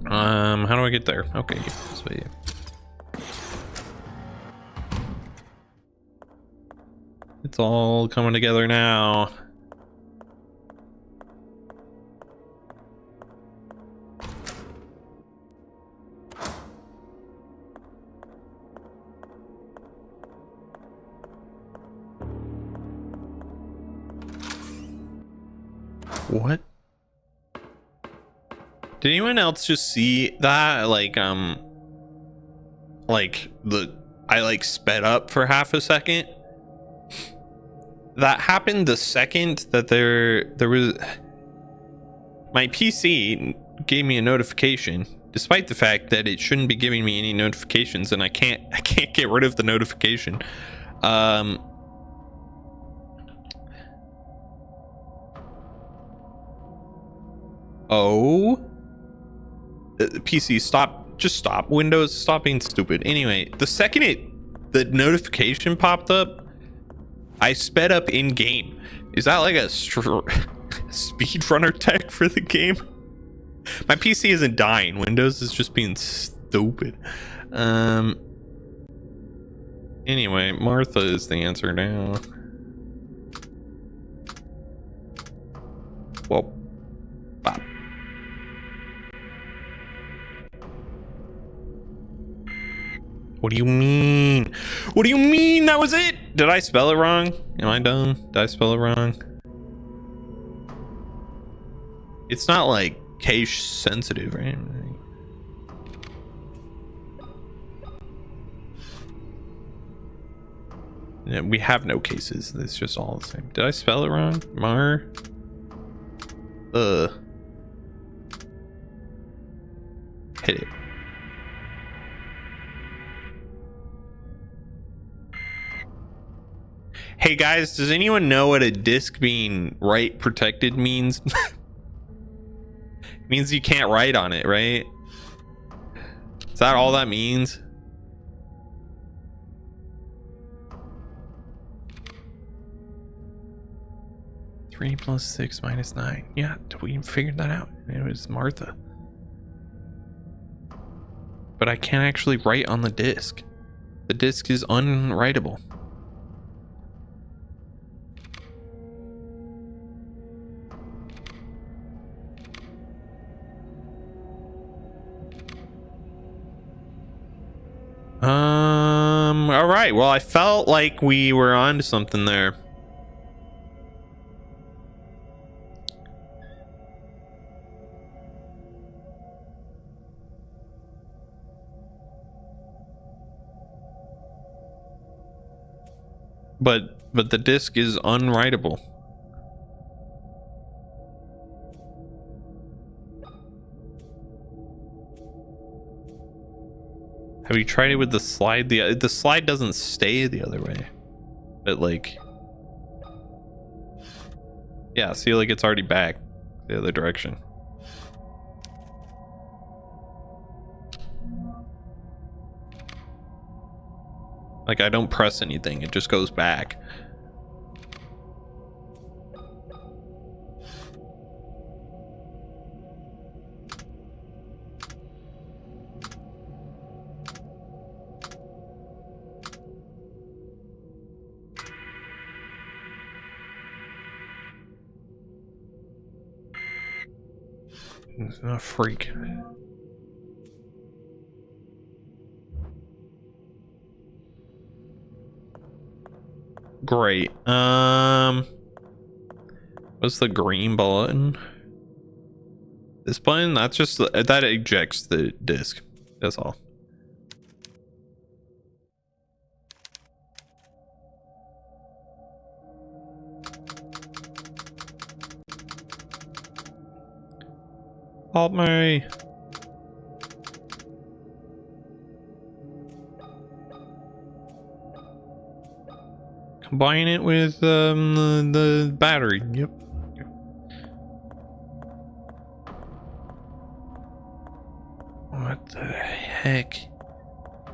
How do I get there? Okay, this way. It's all coming together now. What? Did anyone else just see that? Like I sped up for half a second. That happened the second that there was. My PC gave me a notification, despite the fact that it shouldn't be giving me any notifications, and I can't get rid of the notification. Oh, PC, stop. Just stop. Windows, stop being stupid. Anyway, the second the notification popped up, I sped up in game. Is that like a speedrunner tech for the game? My PC isn't dying. Windows is just being stupid. Anyway, Martha is the answer now. Well, bop. What do you mean? What do you mean that was it? Did I spell it wrong? Am I dumb? Did I spell it wrong? It's not like case sensitive, right? Yeah, we have no cases. It's just all the same. Did I spell it wrong? Mar. Hit it. Hey guys, does anyone know what a disk being write protected means? It means you can't write on it, right? Is that all that means? Three plus 6 minus 9. Yeah, we figured that out. It was Martha. But I can't actually write on the disk. The disk is unwritable. All right. Well, I felt like we were on to something there. But the disk is unwritable. Have you tried it with the slide? The slide doesn't stay the other way. But like, yeah, see, like it's already back the other direction. Like I don't press anything, it just goes back. It's a freak. Great. What's the green button? This button? That's just that ejects the disk. That's all. Help me. Combine it with the battery. Yep. What the heck?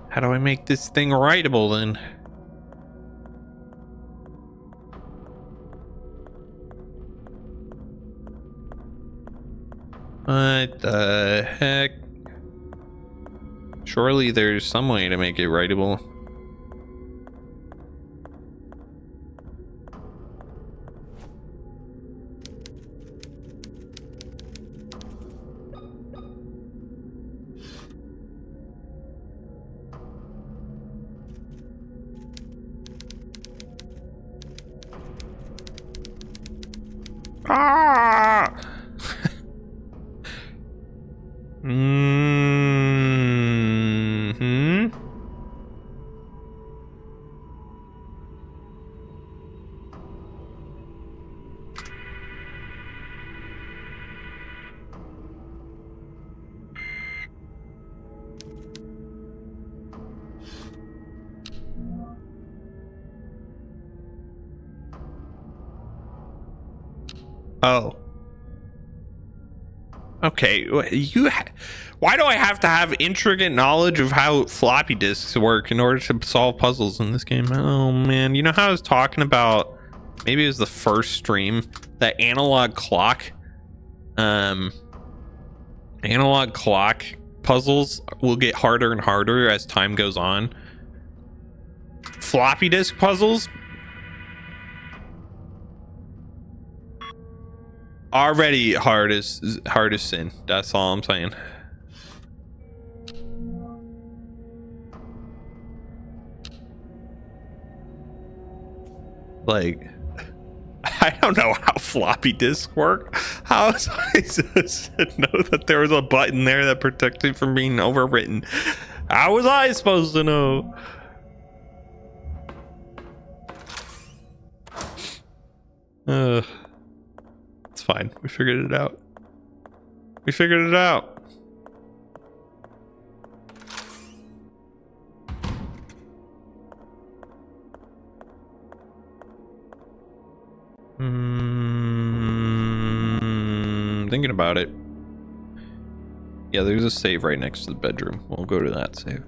How do I make this thing writable then? What the heck? Surely there's some way to make it writable. Ah! Mm-hmm. Oh. Okay, why do I have to have intricate knowledge of how floppy disks work in order to solve puzzles in this game? Oh man, you know how I was talking about, maybe it was the first stream, that analog clock puzzles will get harder and harder as time goes on. Floppy disk puzzles already hard as sin. That's all I'm saying. Like, I don't know how floppy disks work. How was I supposed to know that there was a button there that protected from being overwritten? How was I supposed to know? It's fine. We figured it out. We figured it out. Thinking about it. Yeah, there's a save right next to the bedroom. We'll go to that save.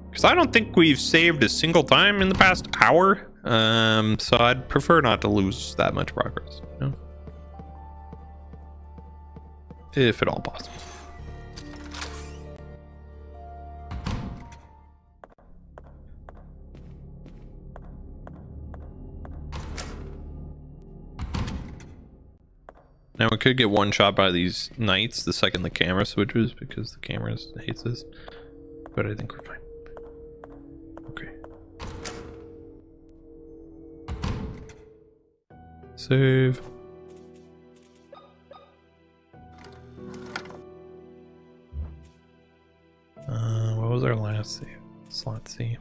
Because I don't think we've saved a single time in the past hour. So I'd prefer not to lose that much progress, you know? If at all possible. Now we could get one shot by these knights the second the camera switches, because the camera hates this. But I think we're fine. Okay. Save. What was our last save? Slot C.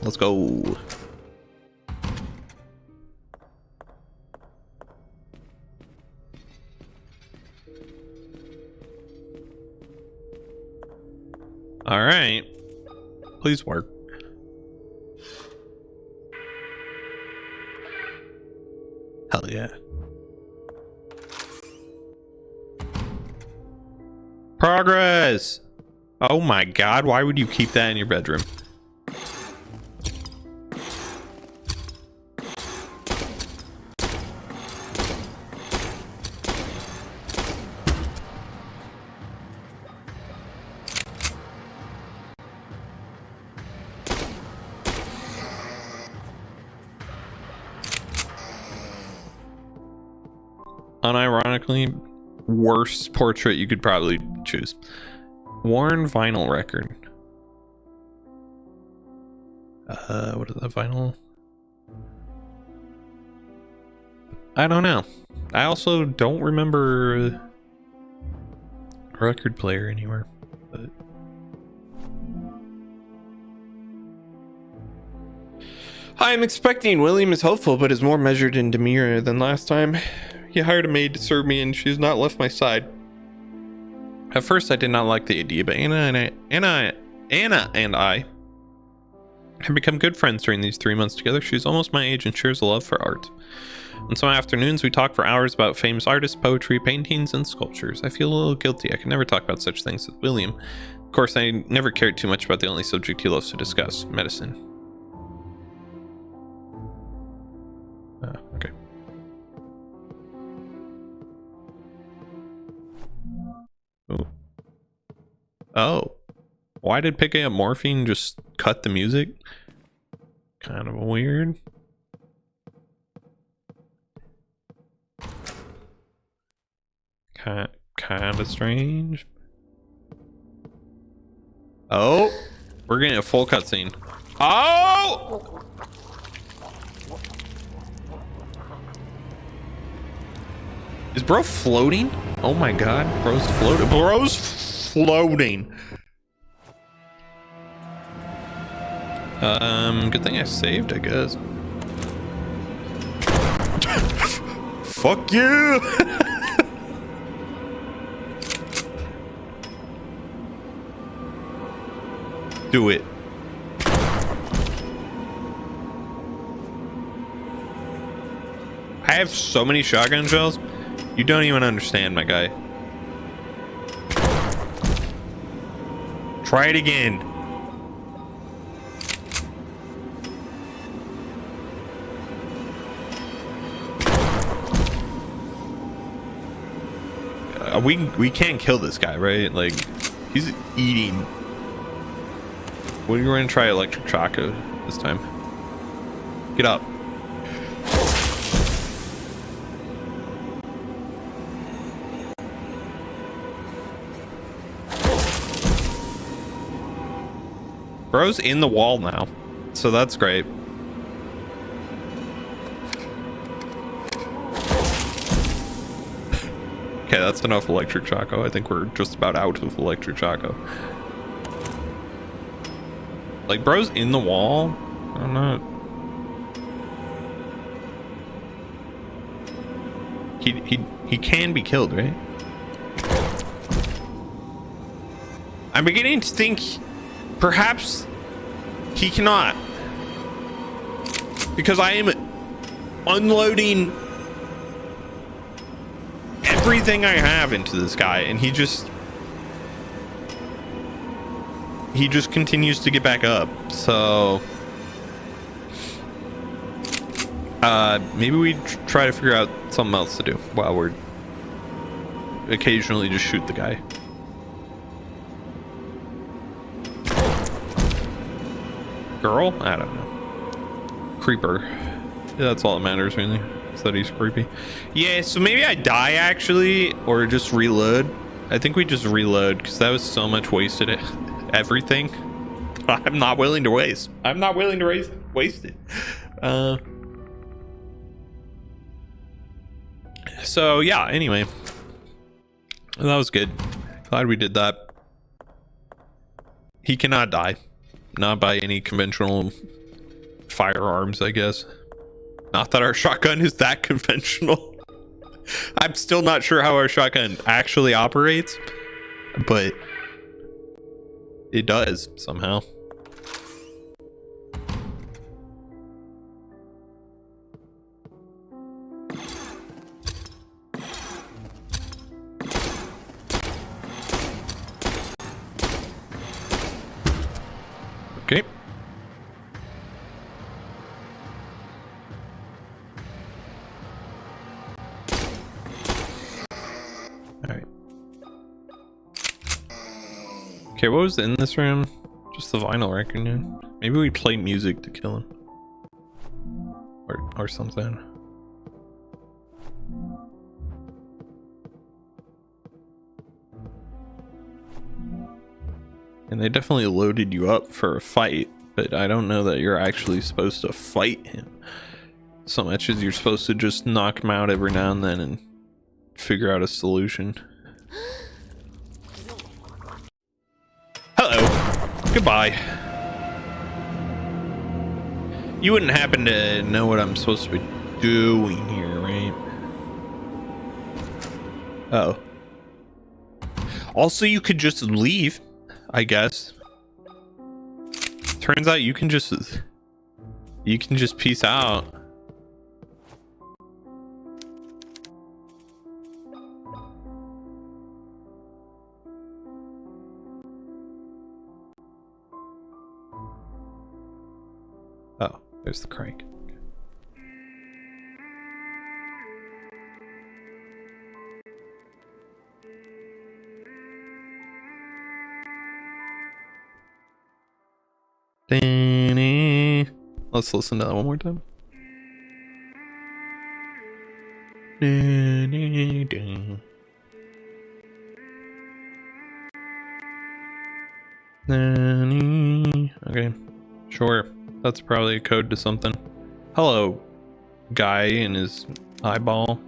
Let's go. All right. Please work. Hell yeah. Progress. Oh my God. Why would you keep that in your bedroom? Unironically, worst portrait you could probably choose. Worn vinyl record. What is that vinyl? I don't know. I also don't remember a record player anywhere. But I'm expecting William is hopeful, but is more measured in demeanor than last time. He hired a maid to serve me, and she's not left my side. At first, I did not like the idea, but Anna and I have become good friends during these 3 months together. She's almost my age and shares a love for art. On some afternoons, we talk for hours about famous artists, poetry, paintings, and sculptures. I feel a little guilty. I can never talk about such things with William. Of course, I never cared too much about the only subject he loves to discuss, medicine. Okay. Ooh. Oh. Why did picking up morphine just cut the music? Kind of weird. Kind of strange. Oh! We're getting a full cutscene. Oh! Is bro floating? Oh my God, bro's floating. Bro's floating. Good thing I saved, I guess. Fuck you! Do it. have so many shotgun shells. You don't even understand, my guy. Try it again. We can't kill this guy, right? Like, he's eating. We're going to try electric choco this time. Get up. Bro's in the wall now, so that's great. Okay, that's enough electric choco. I think we're just about out of electric choco. Like, bro's in the wall. I don't know. He can be killed, right? I'm beginning to think perhaps he cannot, because I am unloading everything I have into this guy, and he just continues to get back up. So maybe we try to figure out something else to do while we're occasionally just shoot the guy. Girl? I don't know. Creeper. Yeah, that's all that matters, really. Is that he's creepy. Yeah, so maybe I die, actually, or just reload. I think we just reload, because that was so much wasted everything. I'm not willing to waste. I'm not willing to waste it. So, yeah, anyway. That was good. Glad we did that. He cannot die. Not by any conventional firearms, I guess. Not that our shotgun is that conventional. I'm still not sure how our shotgun actually operates, but it does somehow. Okay. Alright. Okay, what was in this room? Just the vinyl record, dude. Maybe we play music to kill him. Or something. And they definitely loaded you up for a fight, but I don't know that you're actually supposed to fight him so much as you're supposed to just knock him out every now and then and figure out a solution. Hello. Goodbye. You wouldn't happen to know what I'm supposed to be doing here, right? Oh. Also, you could just leave, I guess. Turns out you can just peace out. Oh, there's the crank. Let's listen to that one more time. Okay, sure. That's probably a code to something. Hello, guy in his eyeball.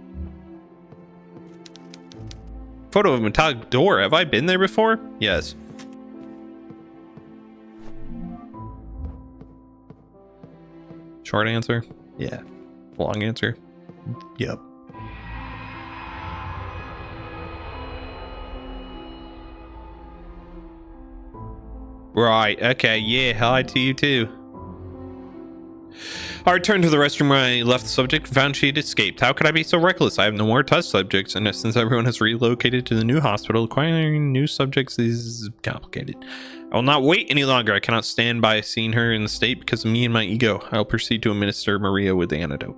Photo of a metallic door. Have I been there before? Yes. Short answer, yeah. Long answer, yep. Right, okay, yeah, hi to you too. I returned to the restroom where I left the subject and found she had escaped. How could I be so reckless? I have no more test subjects, and since everyone has relocated to the new hospital, acquiring new subjects is complicated. I will not wait any longer. I cannot stand by seeing her in the state because of me and my ego. I will proceed to administer Maria with the antidote.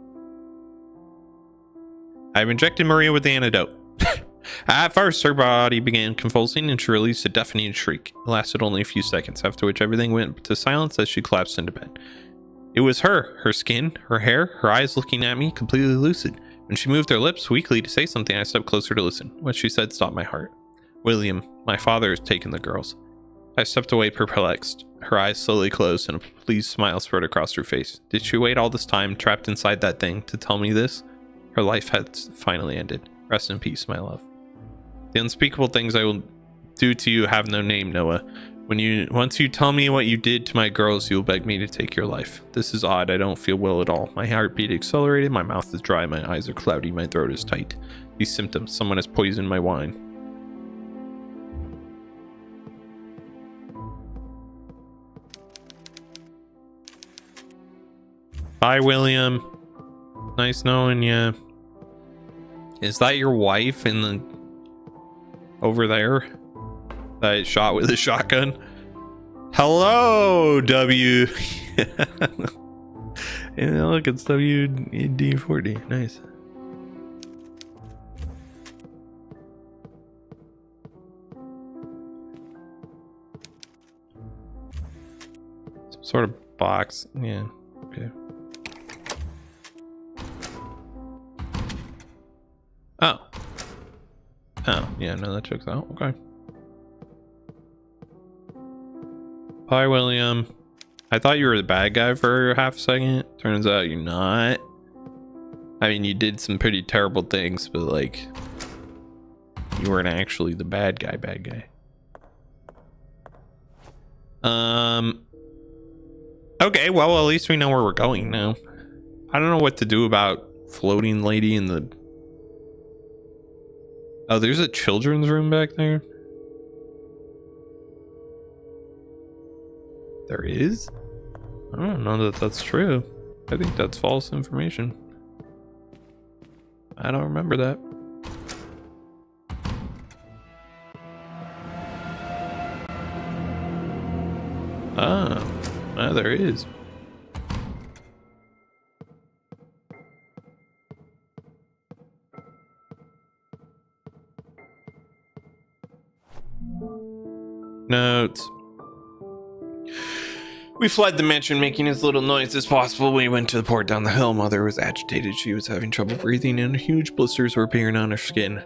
I have injected Maria with the antidote. At first, her body began convulsing and she released a deafening shriek. It lasted only a few seconds, after which everything went to silence as she collapsed into bed. It was her skin, her hair, her eyes looking at me, completely lucid. When she moved her lips weakly to say something, I stepped closer to listen. What she said stopped my heart. William, my father has taken the girls. I stepped away perplexed. Her eyes slowly closed and a pleased smile spread across her face. Did she wait all this time, trapped inside that thing, to tell me this? Her life had finally ended. Rest in peace, my love. The unspeakable things I will do to you have no name, Noah. Once you tell me what you did to my girls, you will beg me to take your life. This is odd. I don't feel well at all. My heartbeat accelerated, my mouth is dry, my eyes are cloudy, my throat is tight. These symptoms, someone has poisoned my wine. Bye, William. Nice knowing you. Is that your wife in the over there that I shot with a shotgun? Hello, W. Yeah, look, it's WD-40. Nice. Some sort of box. Yeah. Okay. Oh, yeah, no, that checks out. Okay. Bye, William. I thought you were the bad guy for half a second. Turns out you're not. I mean, you did some pretty terrible things, but like, you weren't actually the bad guy. Okay, well, at least we know where we're going now. I don't know what to do about floating lady in the... Oh, there's a children's room back there. There is? I don't know that that's true. I think that's false information. I don't remember that. Ah, there is. Notes. We fled the mansion, making as little noise as possible. We went to the port down the hill. Mother was agitated. She was having trouble breathing, and huge blisters were appearing on her skin.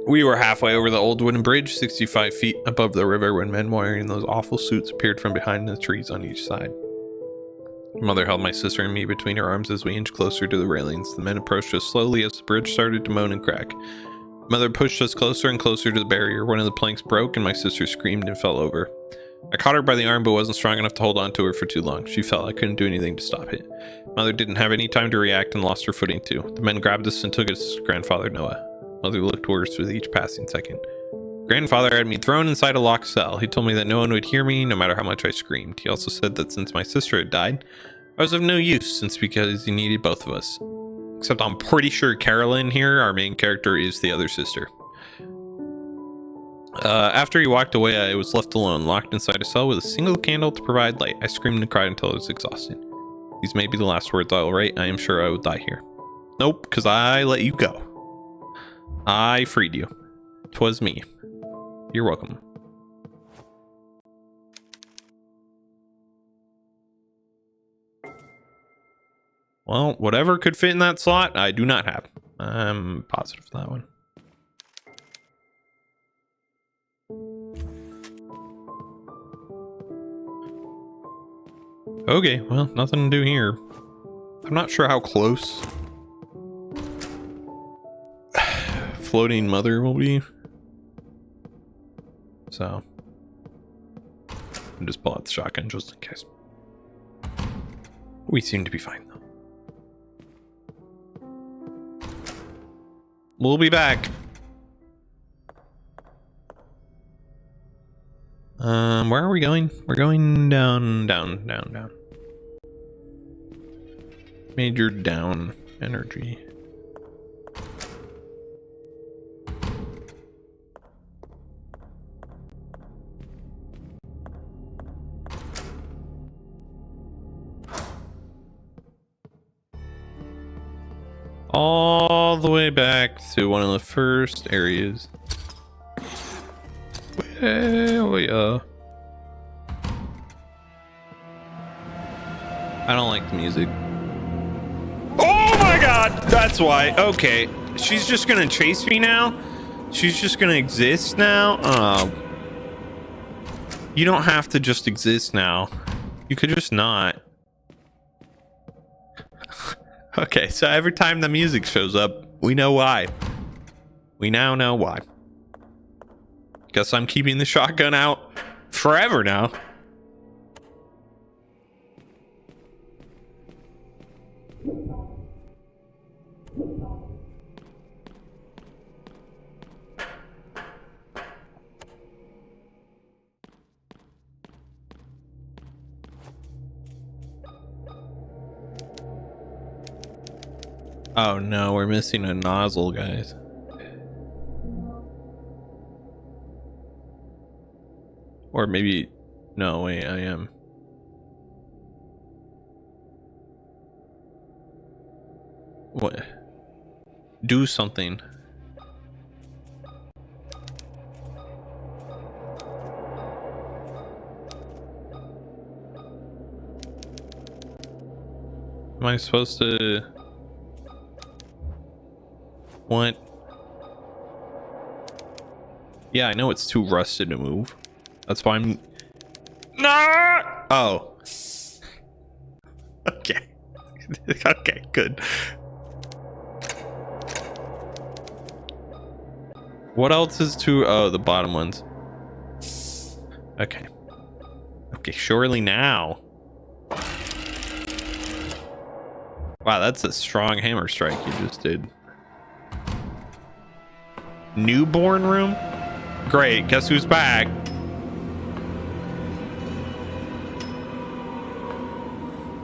We were halfway over the old wooden bridge, 65 feet above the river, when men wearing those awful suits appeared from behind the trees on each side. Mother held my sister and me between her arms as we inched closer to the railings. The men approached us slowly as the bridge started to moan and crack. Mother pushed us closer and closer to the barrier. One of the planks broke and my sister screamed and fell over. I caught her by the arm but wasn't strong enough to hold on to her for too long. She fell. I couldn't do anything to stop it. Mother didn't have any time to react and lost her footing too. The men grabbed us and took us to grandfather Noah. Mother looked worse with each passing second. Grandfather had me thrown inside a locked cell. He told me that no one would hear me no matter how much I screamed. He also said that since my sister had died, I was of no use because he needed both of us. Except I'm pretty sure Carolyn here, our main character, is the other sister. After he walked away, I was left alone, locked inside a cell with a single candle to provide light. I screamed and cried until I was exhausted. These may be the last words I will write. I am sure I will die here. Nope, because I let you go. I freed you. 'Twas me. You're welcome. Well, whatever could fit in that slot, I do not have. I'm positive of that one. Okay, well, nothing to do here. I'm not sure how close floating mother will be. So, I'll just pull out the shotgun just in case. We seem to be fine though. We'll be back. Where are we going? We're going down, down, down, down. Major down energy. All the way back to one of the first areas. Well, yeah. I don't like the music. Oh my god! That's why. Okay. She's just gonna chase me now? She's just gonna exist now? Oh. You don't have to just exist now. You could just not. Okay, so every time the music shows up, we know why. We now know why. Guess I'm keeping the shotgun out forever now. Oh no, we're missing a nozzle, guys. Or maybe, no, wait, I am. What? Do something. Am I supposed to? What? Yeah, I know it's too rusted to move. That's why I'm. No! Oh. Okay. Okay, good. What else is too? Oh, the bottom ones. Okay. Okay, surely now. Wow, that's a strong hammer strike you just did. Newborn room? Great, guess who's back?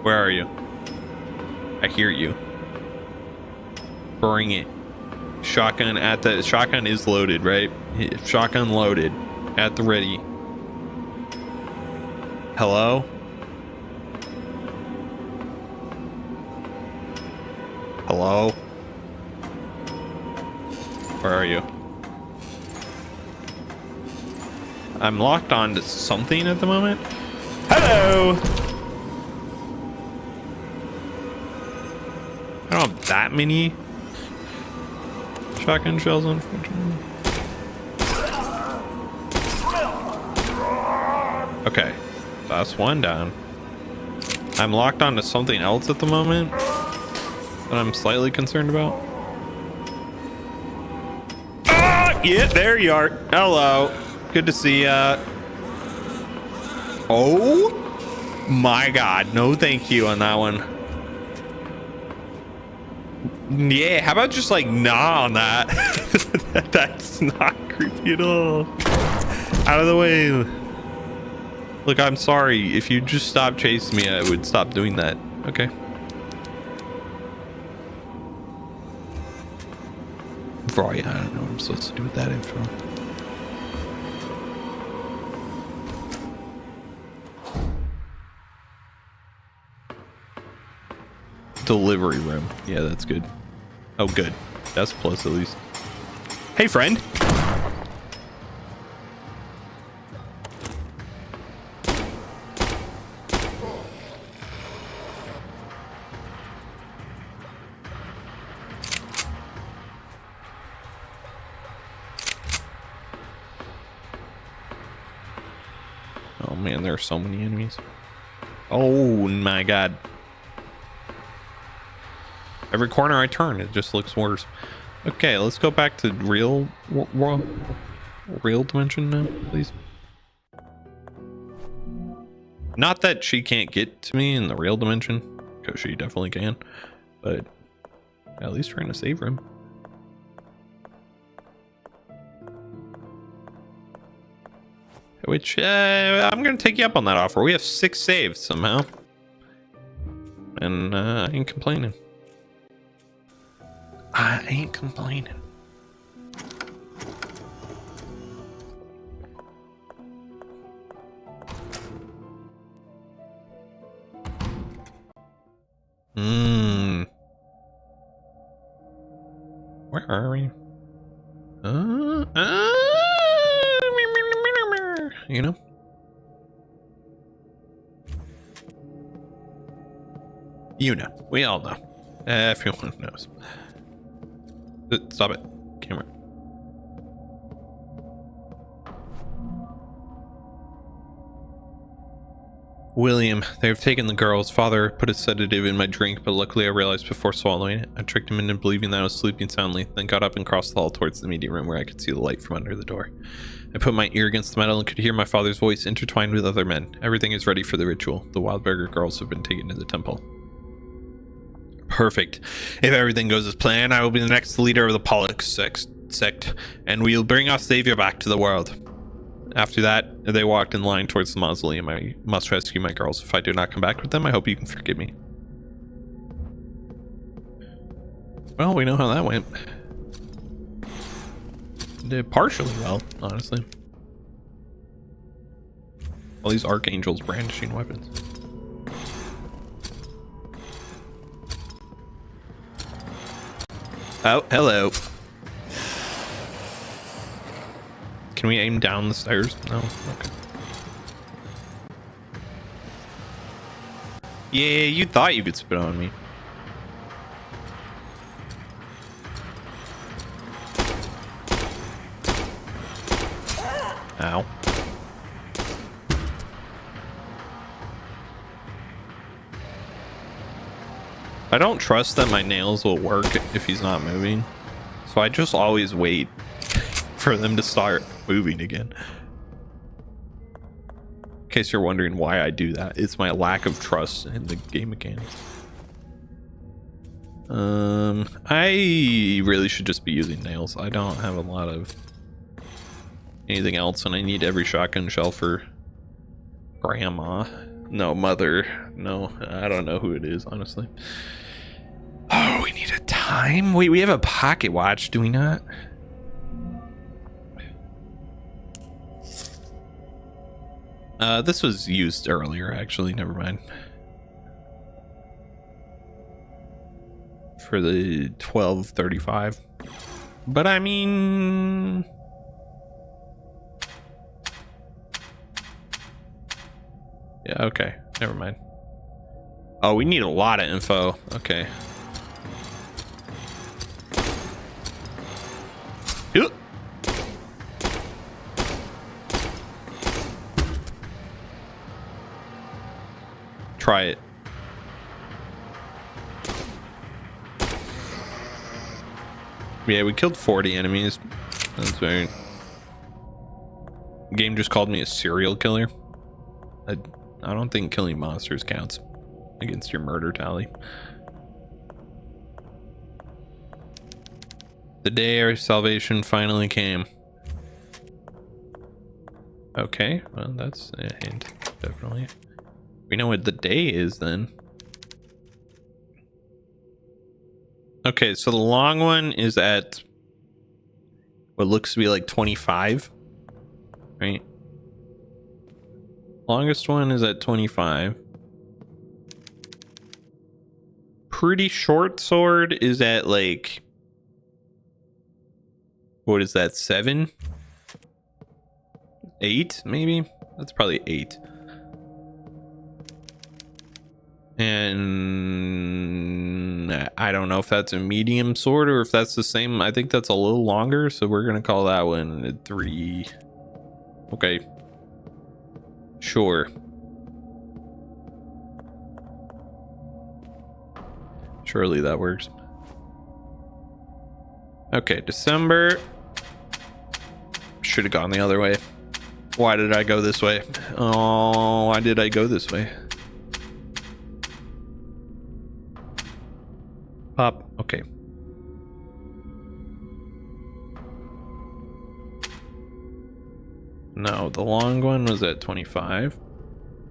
Where are you? I hear you. Bring it. Shotgun at the shotgun is loaded, right? Shotgun loaded at the ready. Hello? Hello? Where are you? I'm locked on to something at the moment. Hello! I don't have that many shotgun shells, unfortunately. Okay, that's one down. I'm locked onto something else at the moment that I'm slightly concerned about. Ah, yeah, there you are. Hello. Good to see ya. Oh my god, no thank you on that one. Yeah, how about just like nah on that? That's not creepy at all. Out of the way. Look, I'm sorry. If you just stop chasing me, I would stop doing that. Okay. Right, I don't know what I'm supposed to do with that info. Delivery room. Yeah, that's good. Oh, good. That's a plus at least. Hey, friend. Oh man, there are so many enemies. Oh my god. Every corner I turn, it just looks worse. Okay, let's go back to real world, real dimension now, please. Not that she can't get to me in the real dimension, because she definitely can, but at least we're in a save room. Which I'm gonna take you up on that offer. We have 6 saves somehow, and I ain't complaining. I ain't complaining. Where are we? You know? You know. We all know. Everyone knows. Stop it. Camera. William, they have taken the girls. Father put a sedative in my drink, but luckily I realized before swallowing it. I tricked him into believing that I was sleeping soundly, then got up and crossed the hall towards the meeting room where I could see the light from under the door. I put my ear against the metal and could hear my father's voice intertwined with other men. Everything is ready for the ritual. The Wildberger girls have been taken to the temple. Perfect. If everything goes as planned, I will be the next leader of the Pollux sect, and we'll bring our savior back to the world. After that, they walked in line towards the mausoleum. I must rescue my girls. If I do not come back with them, I hope you can forgive me. Well, we know how that went. Did partially well, honestly. All these archangels brandishing weapons. Oh, hello. Can we aim down the stairs? No. Okay. Yeah, you thought you could spit on me. Ow. I don't trust that my nails will work if he's not moving, so I just always wait for them to start moving again. In case you're wondering why I do that, it's my lack of trust in the game mechanics. I really should just be using nails. I don't have a lot of anything else, and I need every shotgun shell for grandma. No, mother. No, I don't know who it is, honestly. Oh, we need a time? Wait, we have a pocket watch, do we not? This was used earlier, actually. Never mind. For the 12:35. But I mean... yeah, okay. Never mind. Oh, we need a lot of info. Okay. Ew. Try it. Yeah, we killed 40 enemies. That's very... the game just called me a serial killer. I don't think killing monsters counts against your murder tally. The day our salvation finally came. Okay, well, that's a hint, definitely. We know what the day is then. Okay, so the long one is at what looks to be like 25, right? Longest one is at 25. Pretty short sword is at like, what is that, 7? 8 maybe? That's probably 8. And I don't know if that's a medium sword or if that's the same. I think that's a little longer, so we're gonna call that one a 3. Okay, sure. Surely that works. Okay, December. Should have gone the other way. Why did I go this way? Oh, why did I go this way? Pop. Okay. No, the long one was at 25.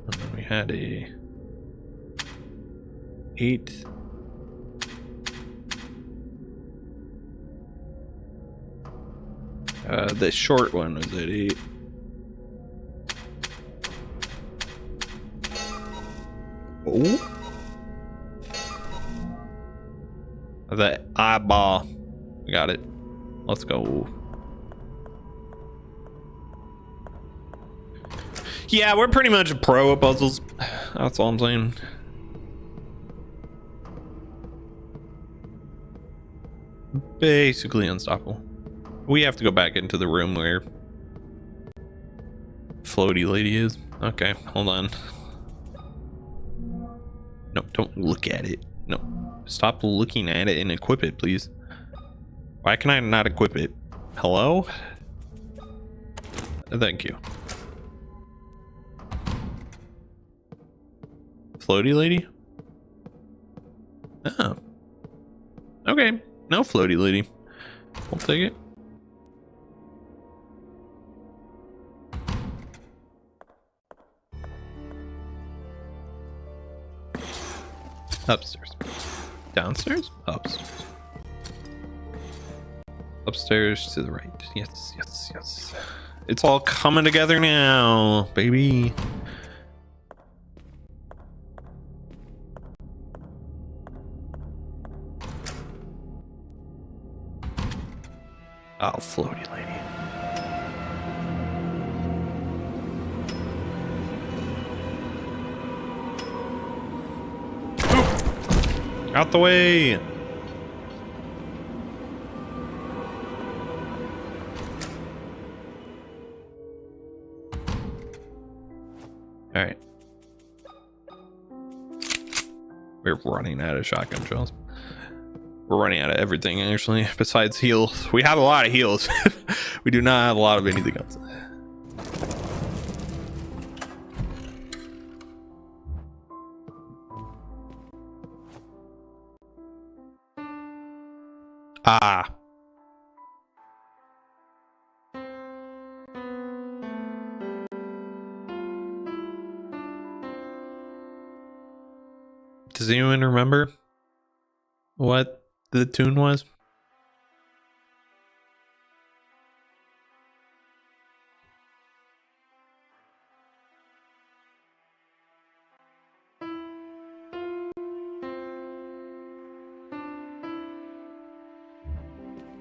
And then we had a 8. The short one was at 8. Oh. The eyeball. We got it. Let's go. Yeah, we're pretty much a pro at puzzles. That's all I'm saying. Basically unstoppable. We have to go back into the room where floaty lady is. Okay, hold on. No, don't look at it. No, stop looking at it and equip it, please. Why can I not equip it? Hello? Thank you. Floaty lady? Oh. Okay, no floaty lady. We'll take it. Upstairs. Downstairs? Upstairs. Upstairs to the right. Yes, yes, yes. It's all coming together now, baby. Oh, floaty lady. Out the way. All right. We're running out of shotgun shells. We're running out of everything, actually, besides heals. We have a lot of heals. We do not have a lot of anything else. Ah. Does anyone remember what the tune was?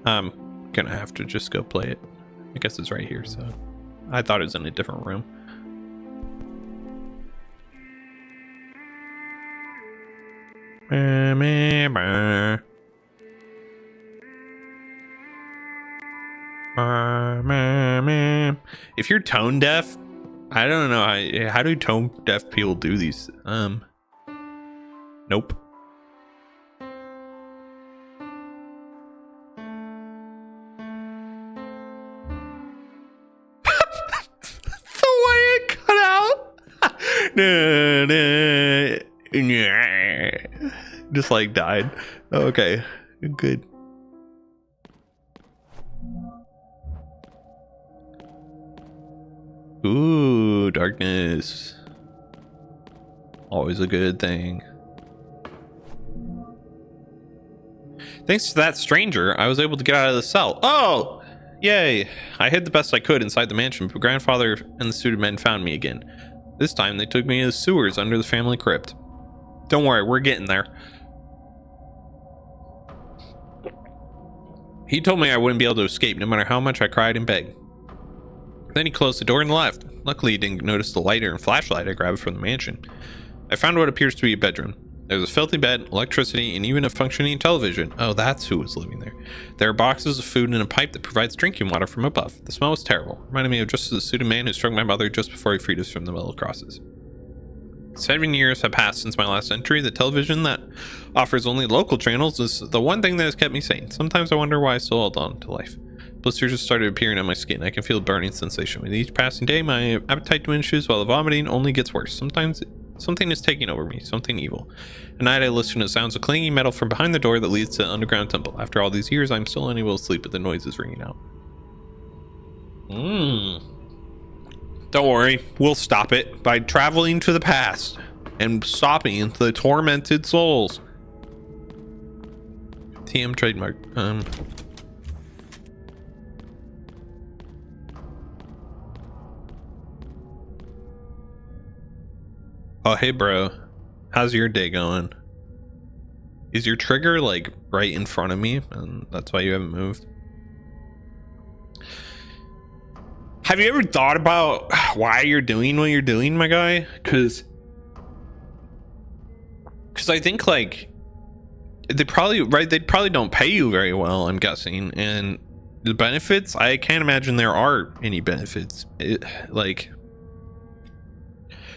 I'm gonna have to just go play it. I guess it's right here, so I thought it was in a different room. If you're tone deaf, I don't know how do tone deaf people do these. Nope. The way it cut out. Just like died. Okay, good. Ooh, darkness. Always a good thing. Thanks to that stranger, I was able to get out of the cell. Oh! Yay! I hid the best I could inside the mansion, but grandfather and the suited men found me again. This time they took me to the sewers under the family crypt. Don't worry, we're getting there. He told me I wouldn't be able to escape no matter how much I cried and begged. Then he closed the door and left. Luckily, he didn't notice the lighter and flashlight I grabbed from the mansion. I found what appears to be a bedroom. There's a filthy bed, electricity, and even a functioning television. Oh, that's who was living there. There are boxes of food and a pipe that provides drinking water from above. The smell was terrible. Reminded me of just the suited man who struck my mother just before he freed us from the metal crosses. 7 years have passed since my last entry. The television that offers only local channels is the one thing that has kept me sane. Sometimes I wonder why I still hold on to life. Blisters have started appearing on my skin. I can feel a burning sensation. With each passing day, my appetite diminishes while the vomiting only gets worse. Sometimes something is taking over me, something evil. At night, I listen to sounds of clanging metal from behind the door that leads to the underground temple. After all these years, I'm still unable to sleep with the noises ringing out. Don't worry, we'll stop it by traveling to the past and stopping the tormented souls. TM trademark. Oh, hey, bro. How's your day going? Is your trigger like right in front of me and that's why you haven't moved? Have you ever thought about why you're doing what you're doing, my guy? Because I think like they probably don't pay you very well, I'm guessing, and the benefits, I can't imagine there are any benefits. Like,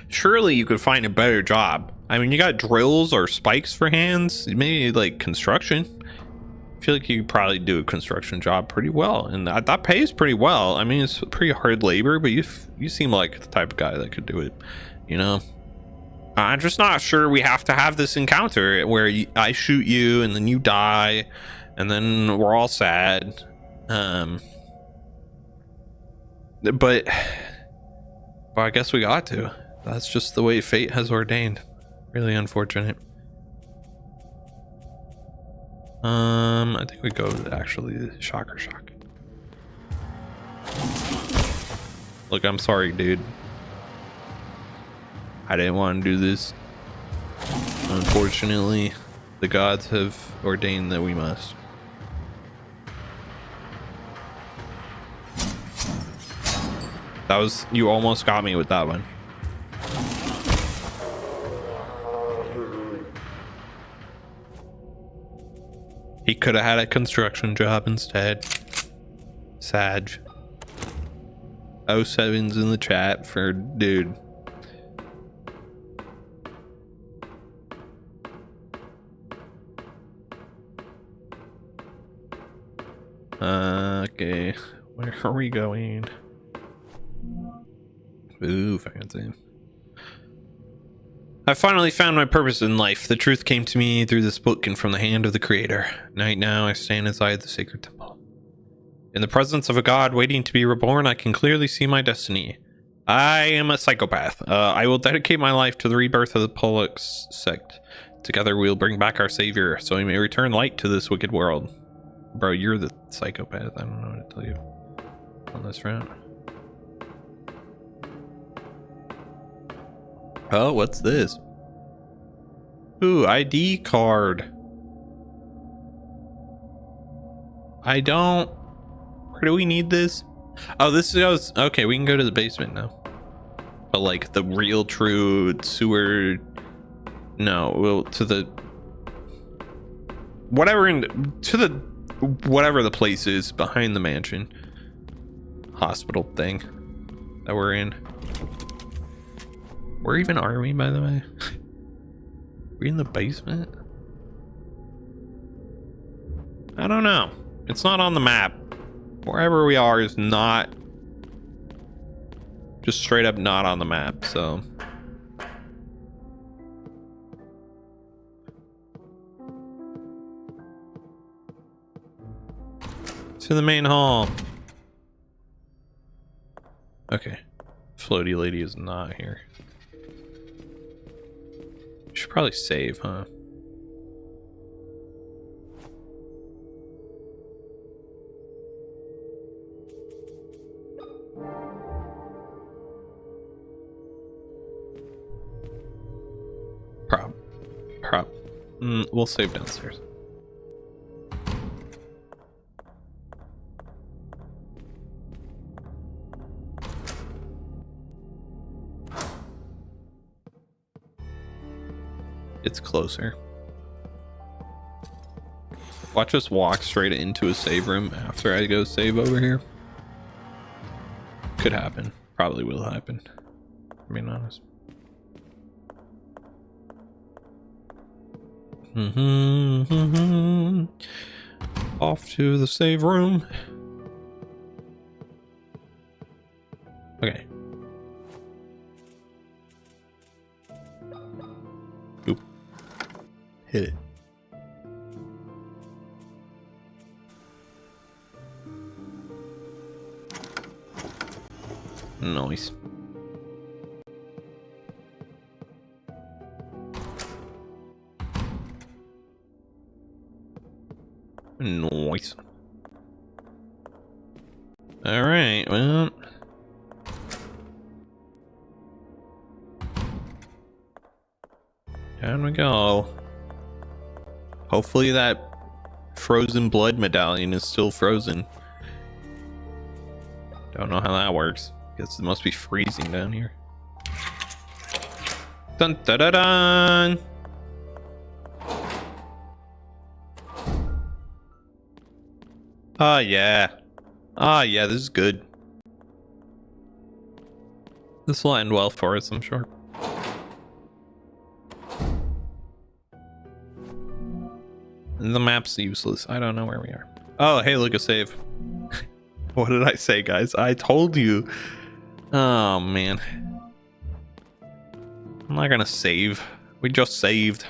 surely you could find a better job. I mean, you got drills or spikes for hands, maybe like construction. I feel like you could probably do a construction job pretty well, and that pays pretty well. I mean, it's pretty hard labor, but you seem like the type of guy that could do it, you know? I'm just not sure we have to have this encounter where I shoot you and then you die and then we're all sad. But I guess we got to. That's just the way fate has ordained. Really unfortunate. I think we go to actually shocker shock. Look, I'm sorry, dude. I didn't want to do this. Unfortunately, the gods have ordained that we must. That was, you almost got me with that one. He could have had a construction job instead. Sag. 07's in the chat for dude. Okay, where are we going? Ooh, fancy. I finally found my purpose in life. The truth came to me through this book and from the hand of the creator. Night now, I stand inside the sacred temple. In the presence of a god waiting to be reborn, I can clearly see my destiny. I am a psychopath. I will dedicate my life to the rebirth of the Pollux sect. Together we'll bring back our savior, so he may return light to this wicked world. Bro, you're the psychopath. I don't know what to tell you on this front. Oh, what's this? Ooh, ID card. I don't... Where do we need this? Oh, this goes... Okay, we can go to the basement now. But like the real true sewer... No, well, to the... Whatever whatever the place is behind the mansion. Hospital thing that we're in. Where even are we, by the way? We in the basement? I don't know. It's not on the map. Wherever we are is not, just straight up not on the map, so. To the main hall. Okay. Floaty lady is not here. Should probably save, huh? Prop. We'll save downstairs. It's closer. Watch us walk straight into a save room after I go save over here. Could happen. Probably will happen. Being honest. Off to the save room. Okay. Oop. Hit it. Nice. Down we go. Hopefully that frozen blood medallion is still frozen. Don't know how that works. Guess it must be freezing down here. Dun dun dun dun! Oh yeah. Oh yeah, this is good. This will end well for us, I'm sure. The map's useless. I don't know where we are. Oh, hey, look, a save. What did I say, guys? I told you. Oh, man. I'm not gonna save. We just saved.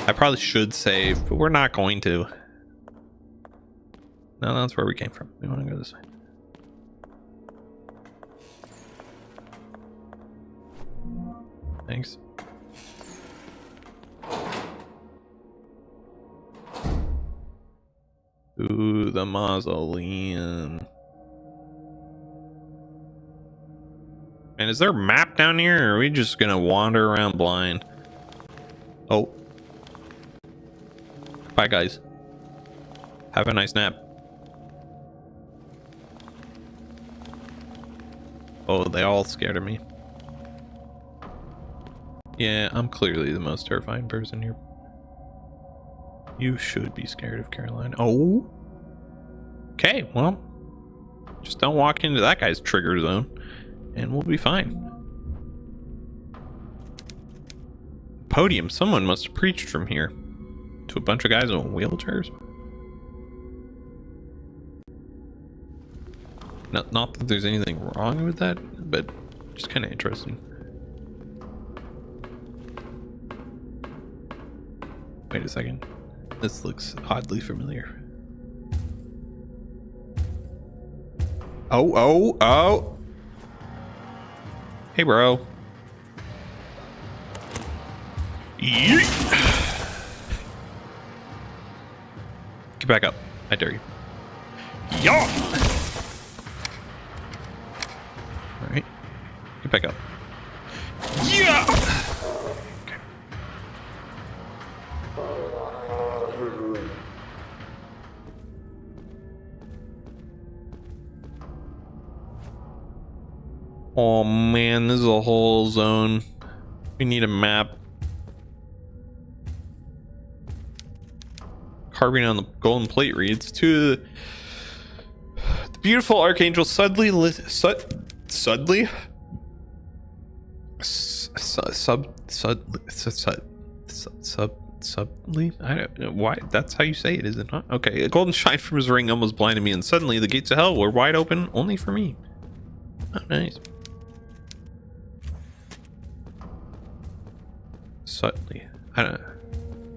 I probably should save, but we're not going to. No, that's where we came from. We want to go this way. Thanks. Ooh, the mausoleum. And is there a map down here, or are we just gonna wander around blind? Oh. Bye, guys. Have a nice nap. Oh, they all scared of me. Yeah, I'm clearly the most terrifying person here. You should be scared of Caroline. Oh. Okay, well, just don't walk into that guy's trigger zone, and we'll be fine. Podium. Someone must have preached from here to a bunch of guys in wheelchairs. Not that there's anything wrong with that, but just kind of interesting. Wait a second. This looks oddly familiar. Oh. Hey, bro. Yeet. Get back up. I dare you. Yeah. All right. Get back up. Yeah. Okay. Oh man, this is a whole zone. We need a map. Carving on the golden plate reads, to the beautiful Archangel Sudley I don't know why that's how you say it, is it not? Okay, a golden shine from his ring almost blinded me, and suddenly the gates of hell were wide open only for me. Oh, nice. Subtly. I don't know.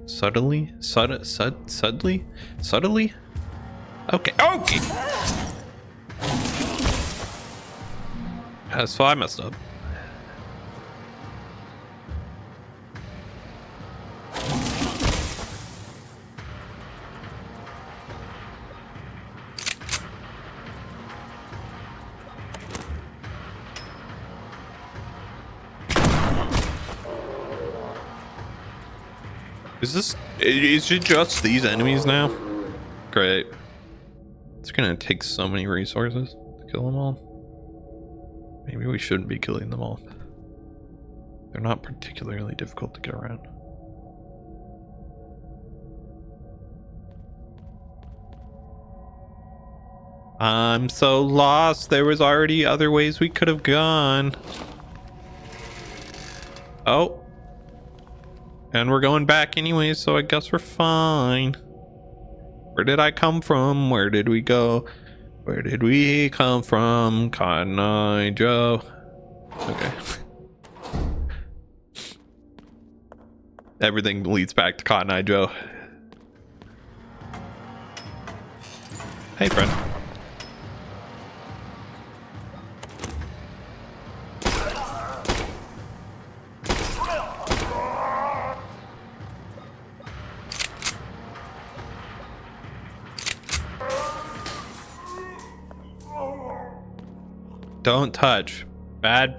Subtly? Subtly? Okay. Okay! So I messed up. Is it just these enemies now? Great. It's gonna take so many resources to kill them all. Maybe we shouldn't be killing them all. They're not particularly difficult to get around. I'm so lost. There was already other ways we could have gone. Oh. And we're going back anyway, so I guess we're fine. Where did I come from? Where did we go? Where did we come from? Cotton Eye Joe. Okay. Everything leads back to Cotton Eye Joe. Hey, friend. Don't touch. Bad.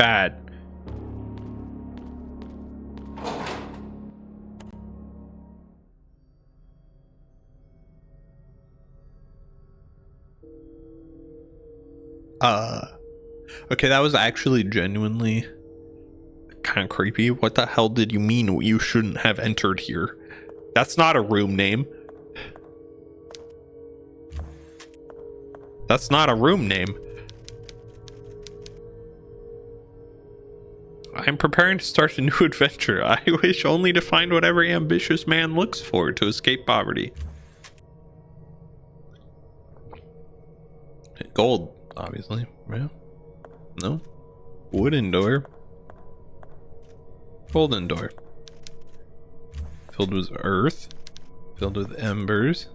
Okay, that was actually genuinely kind of creepy. What the hell did you mean you shouldn't have entered here? That's not a room name. That's not a room name. I'm preparing to start a new adventure. I wish only to find what every ambitious man looks for to escape poverty. Gold, obviously. Yeah. No. Wooden door. Golden door. Filled with earth. Filled with embers.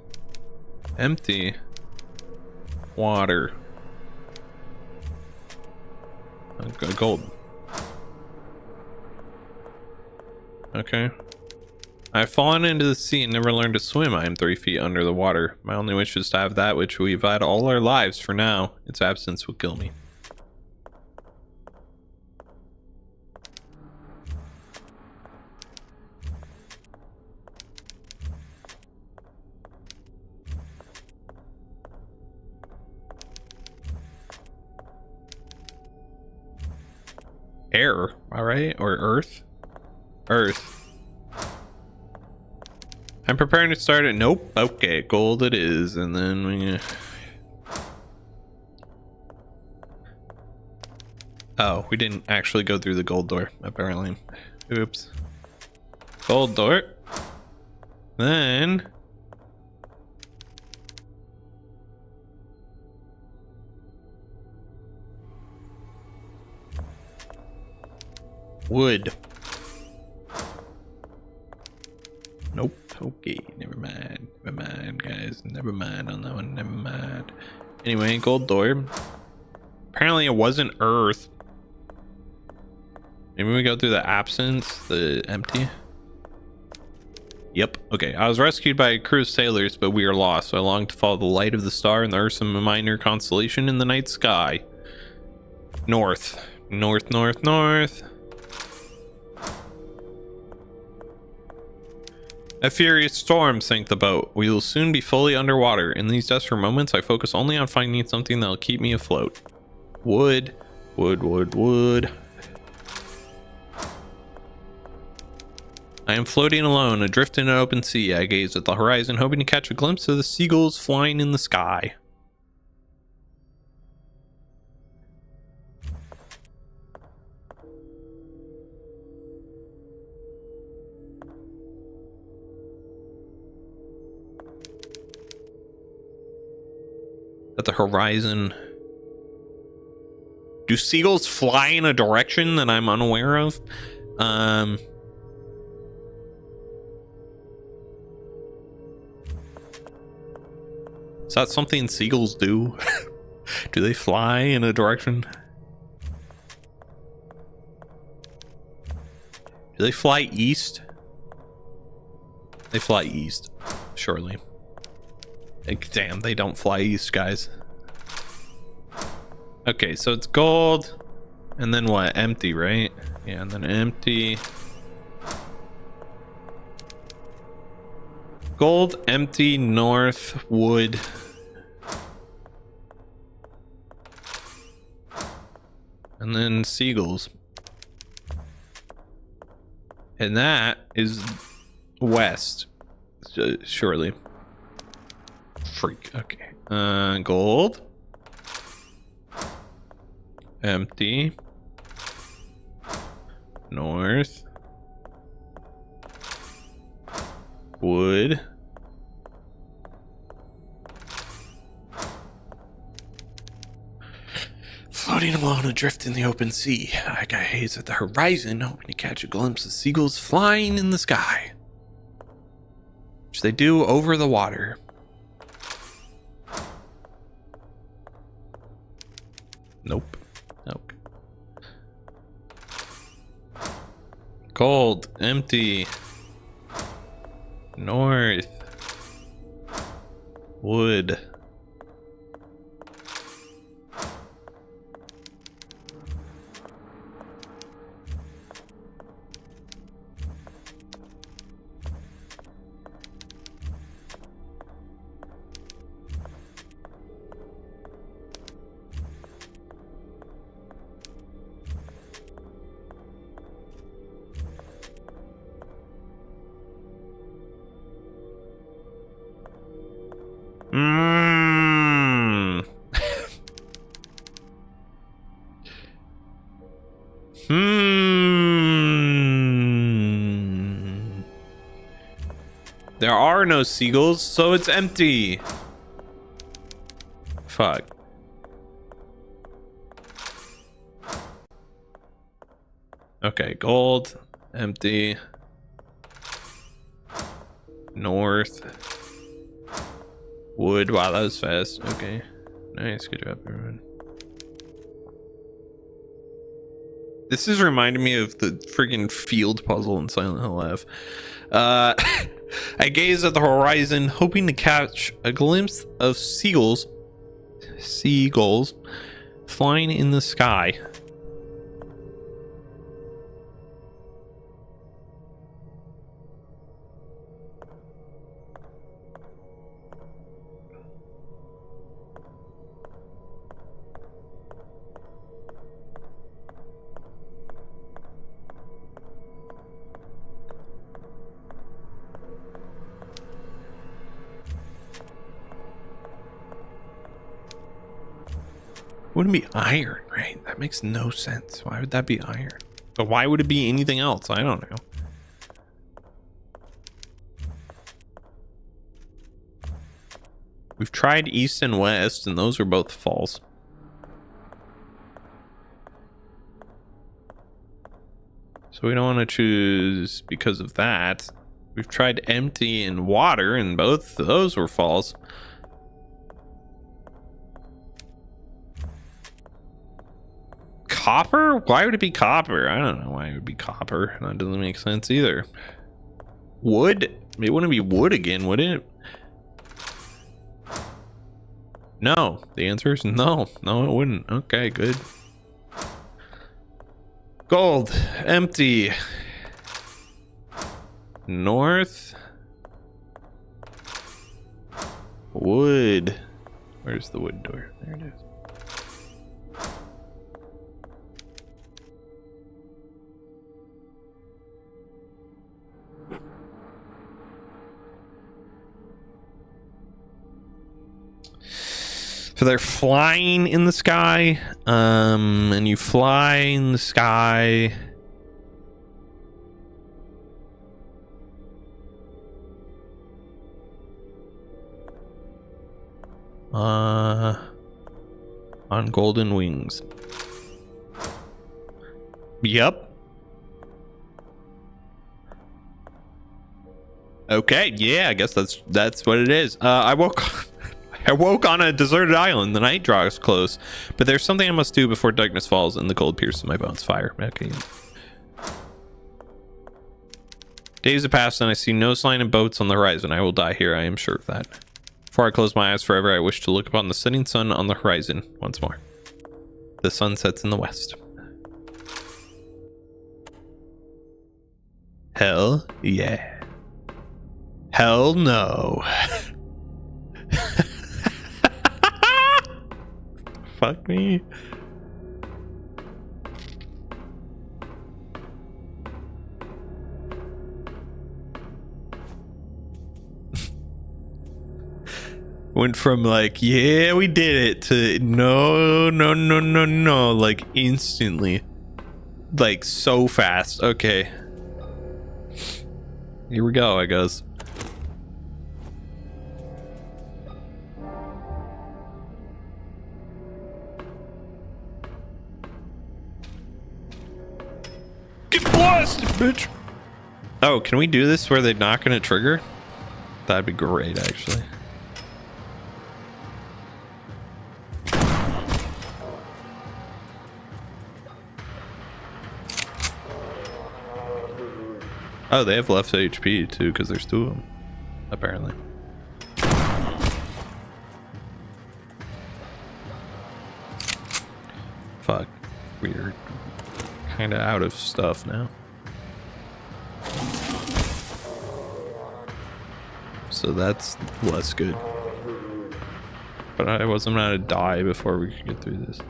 Empty. Water. Gold. Okay. I've fallen into the sea and never learned to swim. I am 3 feet under the water. My only wish is to have that which we've had all our lives for now. Its absence will kill me. Air, alright? Or earth? Earth. I'm preparing to start it. Nope. Okay, gold it is. And then we... Oh, we didn't actually go through the gold door, apparently. Oops. Gold door. Then... wood. Nope. Okay, never mind. Never mind, guys. Never mind on that one. Never mind. Anyway, gold door. Apparently it wasn't earth. Maybe we go through the absence, the empty. Yep. Okay. I was rescued by a crew of sailors, but we are lost. So I long to follow the light of the star and the earth, some minor constellation in the night sky. North. North, north, north. A furious storm sank the boat. We will soon be fully underwater. In these desperate moments, I focus only on finding something that will keep me afloat. Wood. Wood, wood, wood. I am floating alone, adrift in an open sea. I gaze at the horizon, hoping to catch a glimpse of the seagulls flying in the sky. At the horizon. Do seagulls fly in a direction that I'm unaware of? Is that something seagulls do? Do they fly in a direction? Do they fly east? They fly east, surely. Like, damn, they don't fly east, guys. Okay, so it's gold. And then what? Empty, right? Yeah, and then empty. Gold, empty, north, wood. And then seagulls. And that is west. Surely. Freak. Okay. Gold. Empty. North. Wood. Floating alone adrift in the open sea. I gaze at the horizon, hoping to catch a glimpse of seagulls flying in the sky. Which they do over the water. Nope. Nope. Gold. Empty. North. Wood. There are no seagulls, so it's empty. Fuck. Okay, gold, empty. North. Wood. Wow, that was fast. Okay. Nice. Good job, everyone. This is reminding me of the freaking field puzzle in Silent Hill F. I gaze at the horizon, hoping to catch a glimpse of seagulls flying in the sky. Wouldn't be iron, right? That makes no sense. Why would that be iron? But why would it be anything else? I don't know. We've tried east and west, and those are both false. So we don't want to choose because of that. We've tried empty and water, and both those were false. Copper? Why would it be copper? I don't know why it would be copper. That doesn't make sense either. Wood? It wouldn't be wood again, would it? No. The answer is no. No, it wouldn't. Okay, good. Gold. Empty. North. Wood. Where's the wood door? There it is. So they're flying in the sky, and you fly in the sky. On golden wings. Yep. Okay, yeah, I guess that's what it is. I woke on a deserted island. The night draws close, but there's something I must do before darkness falls and the cold pierces my bones. Fire. Okay. Days have passed and I see no sign of boats on the horizon. I will die here, I am sure of that. Before I close my eyes forever, I wish to look upon the setting sun on the horizon once more. The sun sets in the west. Hell yeah. Hell no. Fuck me. Went from like, yeah, we did it, to no, like instantly. Like so fast. Okay. Here we go, I guess. Get blasted, bitch. Oh, can we do this where they're not gonna trigger? That'd be great, actually. Oh, they have left HP too, because there's two of them, apparently. Fuck. We're kind of out of stuff now. So that's less good. But I wasn't gonna die before we could get through this.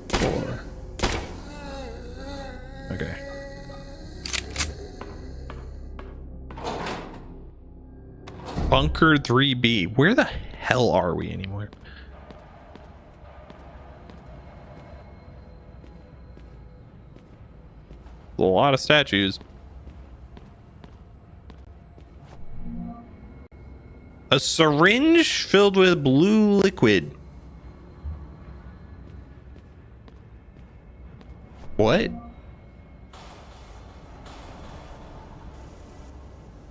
4. Okay. Bunker 3B. Where the hell are we anymore? A lot of statues. A syringe filled with blue liquid. What?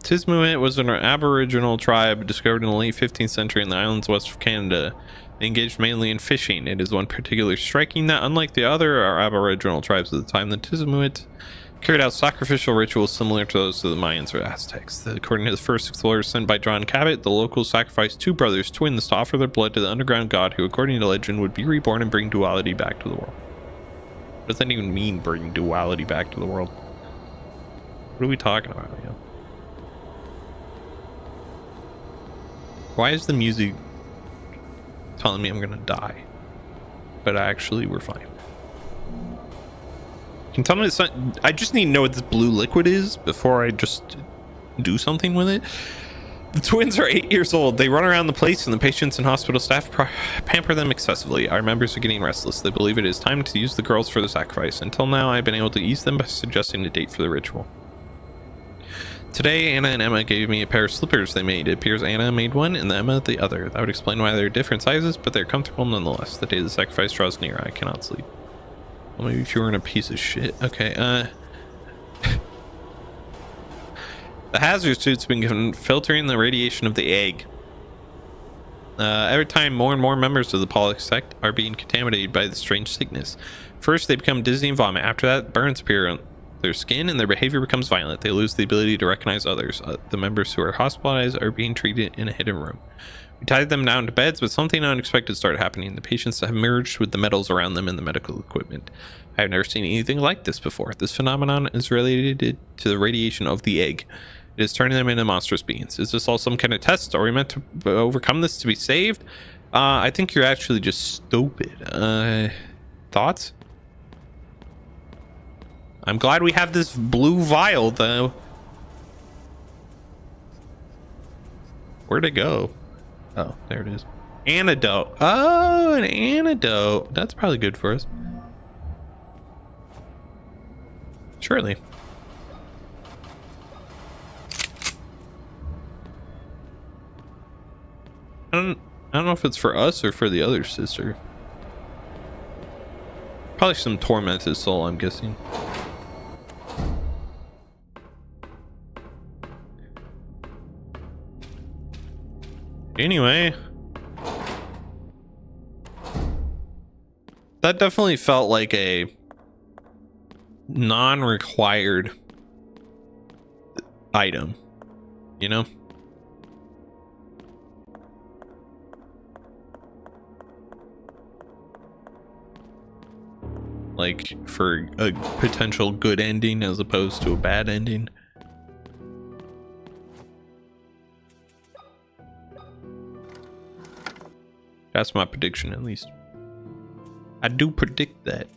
Tismuit was an Aboriginal tribe discovered in the late 15th century in the islands west of Canada. They engaged mainly in fishing. It is one particularly striking that, unlike the other Aboriginal tribes of the time, the Tismuit carried out sacrificial rituals similar to those of the Mayans or Aztecs. According to the first explorers sent by John Cabot, the locals sacrificed two brothers, twins, to offer their blood to the underground god who, according to legend, would be reborn and bring duality back to the world. What does that even mean, bring duality back to the world? What are we talking about here? Why is the music telling me I'm gonna die? But actually, we're fine. Can you tell me it's not, I just need to know what this blue liquid is before I just do something with it. The twins are 8 years old. They run around the place and the patients and hospital staff pamper them excessively. Our members are getting restless. They believe it is time to use the girls for the sacrifice. Until now, I've been able to ease them by suggesting a date for the ritual. Today, Anna and Emma gave me a pair of slippers they made. It appears Anna made one and Emma the other. That would explain why they're different sizes, but they're comfortable nonetheless. The day of the sacrifice draws near. I cannot sleep. Well, maybe if you weren't a piece of shit. Okay, the hazard suit's been given filtering the radiation of the egg. Every time more and more members of the Pollock sect are being contaminated by the strange sickness. First, they become dizzy and vomit. After that, burns appear on their skin and their behavior becomes violent. They lose the ability to recognize others. The members who are hospitalized are being treated in a hidden room. We tied them down to beds, but something unexpected started happening. The patients have merged with the metals around them and the medical equipment. I have never seen anything like this before. This phenomenon is related to the radiation of the egg. It is turning them into monstrous beings. Is this all some kind of test? Are we meant to overcome this to be saved? I think you're actually just stupid. Thoughts? I'm glad we have this blue vial, though. Where'd it go? Oh, there it is. Antidote. Oh, an antidote. That's probably good for us. Surely. I don't know if it's for us or for the other sister. Probably some tormented soul, I'm guessing. Anyway, that definitely felt like a non-required item, you know? Like for a potential good ending as opposed to a bad ending. That's my prediction, at least. I do predict that.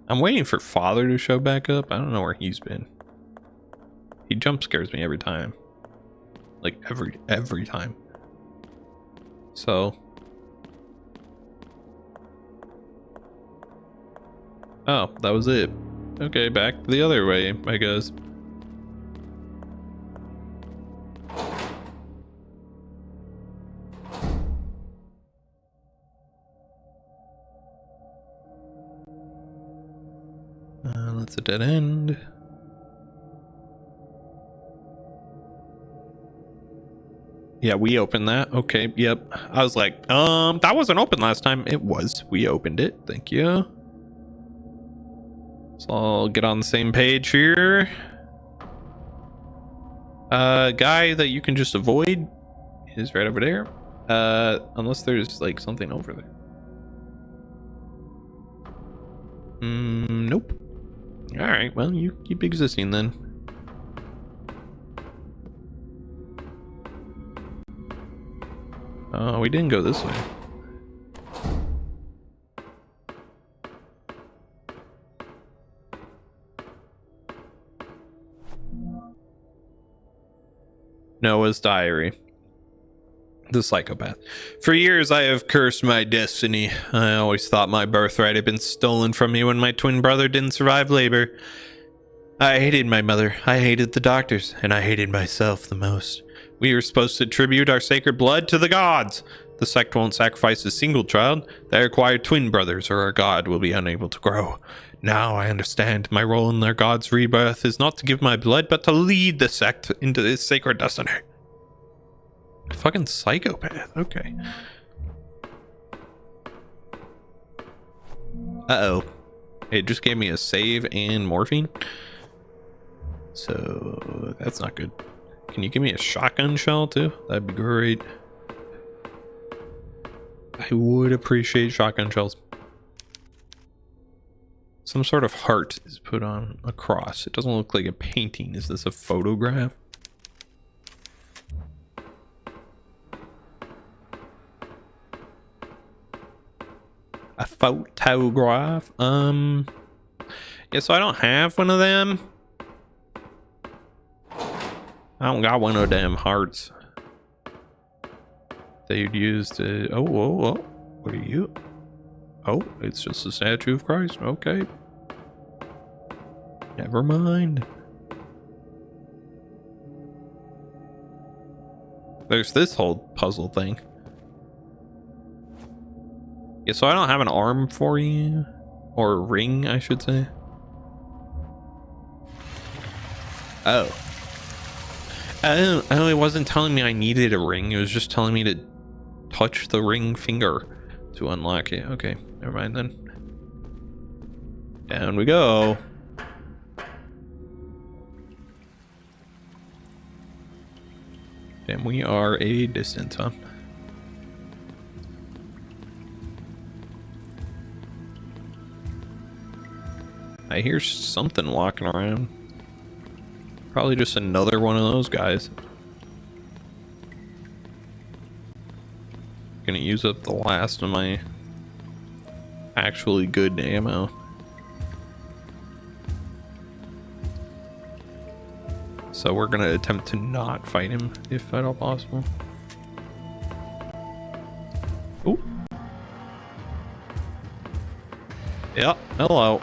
I'm waiting for Father to show back up. I don't know where he's been. He jump scares me every time. Like every time. So. Oh, that was it. Okay, back the other way, I guess. That's a dead end. Yeah, we opened that. Okay, yep. I was like, that wasn't open last time. It was. We opened it. Thank you. So I'll get on the same page here. Guy that you can just avoid is right over there. Unless there's like something over there. Nope. All right, well, you keep existing then. Oh, we didn't go this way. Noah's diary. The psychopath. For years I have cursed my destiny. I always thought my birthright had been stolen from me when my twin brother didn't survive labor. I hated my mother, I hated the doctors, and I hated myself the most. We were supposed to tribute our sacred blood to the gods. The sect won't sacrifice a single child. They require twin brothers or our god will be unable to grow. Now I understand my role in their god's rebirth is not to give my blood, but to lead the sect into this sacred destiny. Fucking psychopath. Okay. Uh-oh. It just gave me a save and morphine. So that's not good. Can you give me a shotgun shell too? That'd be great. I would appreciate shotgun shells. Some sort of heart is put on a cross. It doesn't look like a painting. Is this a photograph? A photograph? Yeah, so I don't have one of them. I don't got one of them hearts. They'd use to... Oh, whoa, whoa. What are you? Oh, it's just a statue of Christ. Okay. Never mind. There's this whole puzzle thing. Yeah, so I don't have an arm for you. Or a ring, I should say. Oh. Oh, it wasn't telling me I needed a ring. It was just telling me to touch the ring finger to unlock it. Okay, never mind then. Down we go. And we are a distance, huh? I hear something walking around. Probably just another one of those guys. Gonna use up the last of my actually good ammo. So we're gonna attempt to not fight him if at all possible. Ooh. Yeah, hello.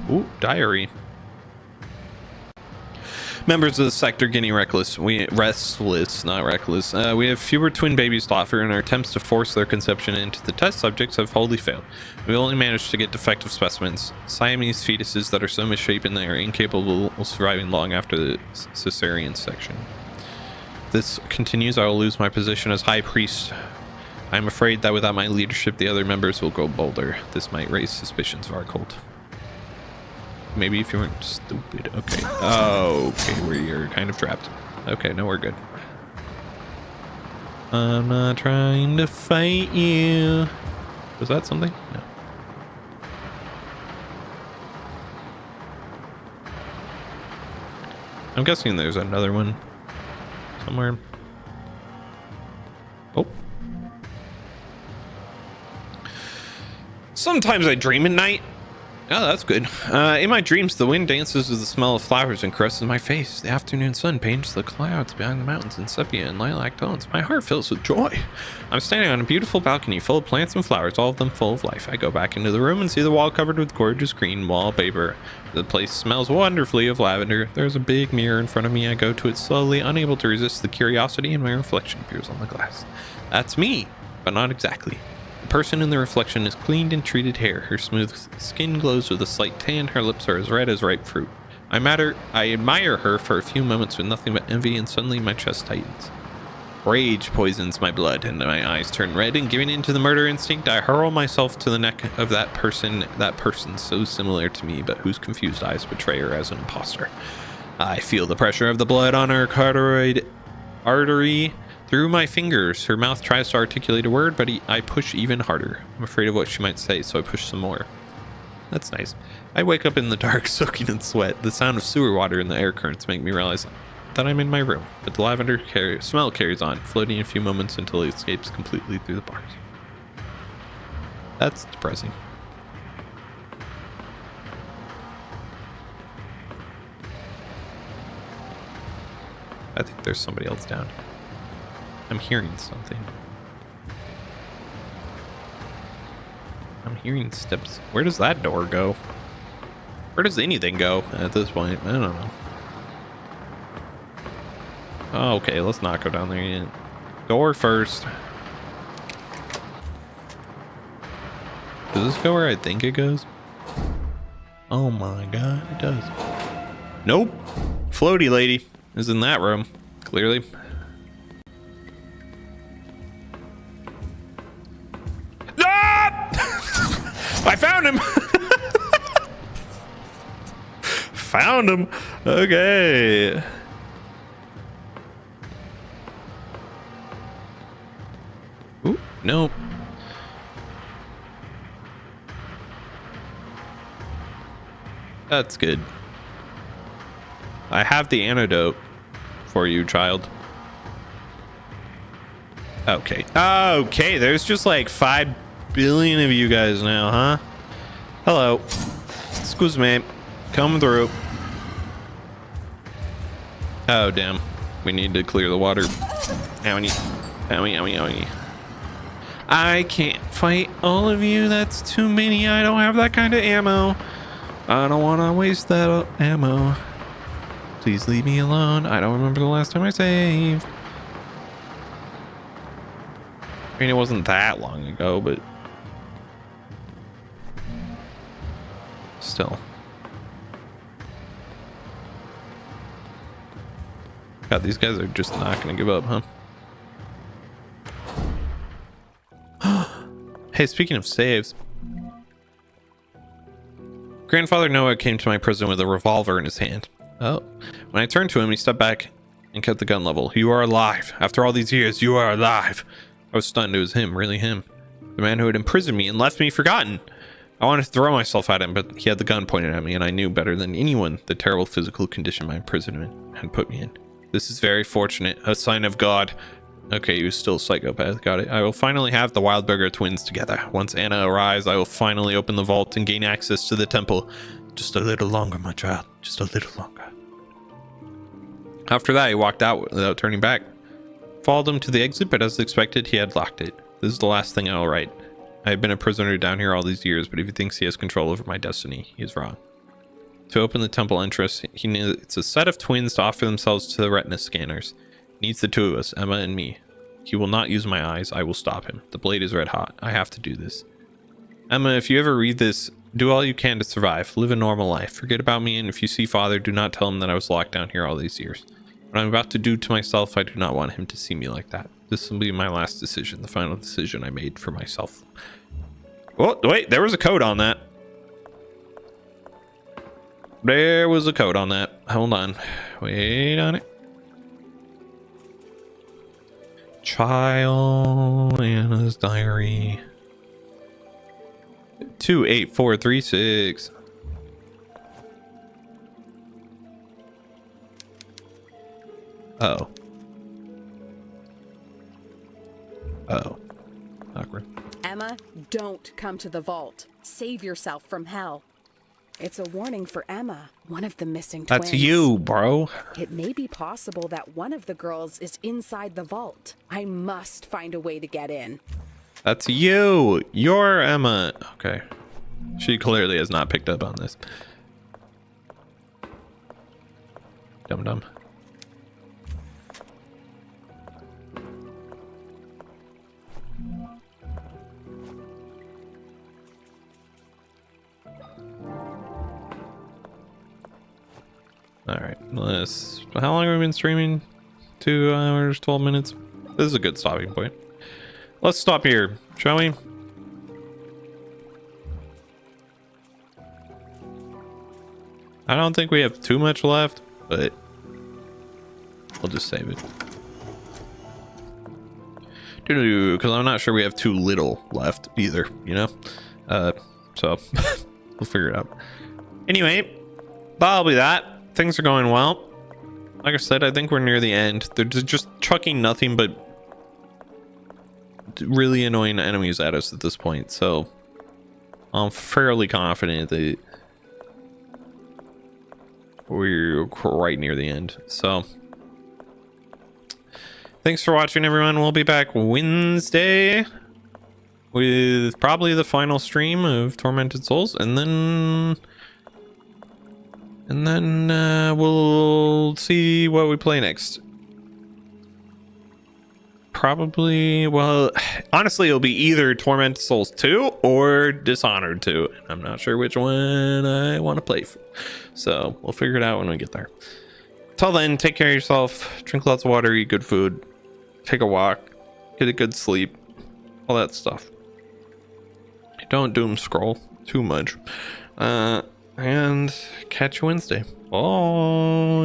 Ooh, diary. Members of the sect are getting restless, not reckless. We have fewer twin babies to offer, and our attempts to force their conception into the test subjects have wholly failed. We only managed to get defective specimens, Siamese fetuses that are so misshapen they are incapable of surviving long after the cesarean section. If this continues, I will lose my position as high priest. I am afraid that without my leadership, the other members will grow bolder. This might raise suspicions of our cult. Maybe if you weren't stupid. Okay. Oh, okay, where you're kind of trapped. Okay, no, we're good. I'm not trying to fight you. Was that something? No. I'm guessing there's another one somewhere. Oh. Sometimes I dream at night. Oh, that's good. In my dreams, the wind dances with the smell of flowers and caresses my face. The afternoon sun paints the clouds behind the mountains in sepia and lilac tones. My heart fills with joy. I'm standing on a beautiful balcony full of plants and flowers, all of them full of life. I go back into the room and see the wall covered with gorgeous green wallpaper. The place smells wonderfully of lavender. There's a big mirror in front of me. I go to it slowly, unable to resist the curiosity, and my reflection appears on the glass. That's me, but not exactly. The person in the reflection is cleaned and treated hair. Her smooth skin glows with a slight tan. Her lips are as red as ripe fruit. I admire her for a few moments with nothing but envy, and suddenly my chest tightens. Rage poisons my blood, and my eyes turn red, and giving in to the murder instinct, I hurl myself to the neck of that person so similar to me, but whose confused eyes betray her as an imposter. I feel the pressure of the blood on her carotid artery through my fingers. Her mouth tries to articulate a word, but I push even harder. I'm afraid of what she might say, so I push some more. That's nice. I wake up in the dark, soaking in sweat. The sound of sewer water and the air currents make me realize that I'm in my room, but the lavender smell carries on, floating a few moments until it escapes completely through the bars. That's depressing. I think there's somebody else down. I'm hearing something. I'm hearing steps. Where does that door go? Where does anything go at this point? I don't know. Oh, okay, let's not go down there yet. Door first. Does this go where I think it goes? Oh my god, it does. Nope. Floaty lady is in that room, clearly. Ah! I found him. Found him. Okay. Ooh, nope. That's good. I have the antidote for you, child. Okay. Okay, there's just like 5 billion of you guys now, huh? Hello. Excuse me. Come through. Oh, damn. We need to clear the water. Owie. Owie, owie, owie. I can't fight all of you. That's too many. I don't have that kind of ammo. I don't want to waste that ammo. Please leave me alone. I don't remember the last time I saved. I mean, it wasn't that long ago, but still. God, these guys are just not going to give up, huh? Hey, speaking of saves. Grandfather Noah came to my prison with a revolver in his hand. Oh. When I turned to him, he stepped back and kept the gun level. You are alive. After all these years, you are alive. I was stunned. It was him, really him. The man who had imprisoned me and left me forgotten. I wanted to throw myself at him, but he had the gun pointed at me, and I knew better than anyone the terrible physical condition my imprisonment had put me in. This is very fortunate. A sign of God. Okay, he was still a psychopath. Got it. I will finally have the Wildberger twins together. Once Anna arrives, I will finally open the vault and gain access to the temple. Just a little longer, my child. Just a little longer. After that, he walked out without turning back. Followed him to the exit, but as expected, he had locked it. This is the last thing I will write. I have been a prisoner down here all these years, but if he thinks he has control over my destiny, he is wrong. To open the temple entrance, he needs a set of twins to offer themselves to the retina scanners. He needs the two of us, Emma and me. He will not use my eyes. I will stop him. The blade is red hot. I have to do this. Emma, if you ever read this, do all you can to survive. Live a normal life. Forget about me, and if you see Father, do not tell him that I was locked down here all these years. What I'm about to do to myself, I do not want him to see me like that. This will be my last decision, the final decision I made for myself. Oh, wait, there was a code on that. There was a code on that. Hold on. Wait on it. Child Anna's diary. 28436. Oh. Oh. Awkward. Emma, don't come to the vault. Save yourself from hell. It's a warning for Emma, one of the missing twins. That's you, bro. It may be possible that one of the girls is inside the vault. I must find a way to get in. That's you. You're Emma. Okay. She clearly has not picked up on this. Dum dum. All right, how long have we been streaming? 2 hours, 12 minutes. This is a good stopping point. Let's stop here, shall we? I don't think we have too much left, but we'll just save it. Because I'm not sure we have too little left either, you know? So we'll figure it out. Anyway, that'll be that. Things are going well. Like I said, I think we're near the end. They're just chucking nothing but really annoying enemies at us at this point, so I'm fairly confident that we're right near the end. So Thanks for watching, everyone. We'll be back Wednesday with probably the final stream of Tormented Souls, and then we'll see what we play next. Probably, well, honestly, it'll be either Tormented Souls 2 or Dishonored 2. I'm not sure which one I want to play. So we'll figure it out when we get there. Till then, take care of yourself, drink lots of water, eat good food, take a walk, get a good sleep, all that stuff. Don't doom scroll too much. And catch you Wednesday. Bye.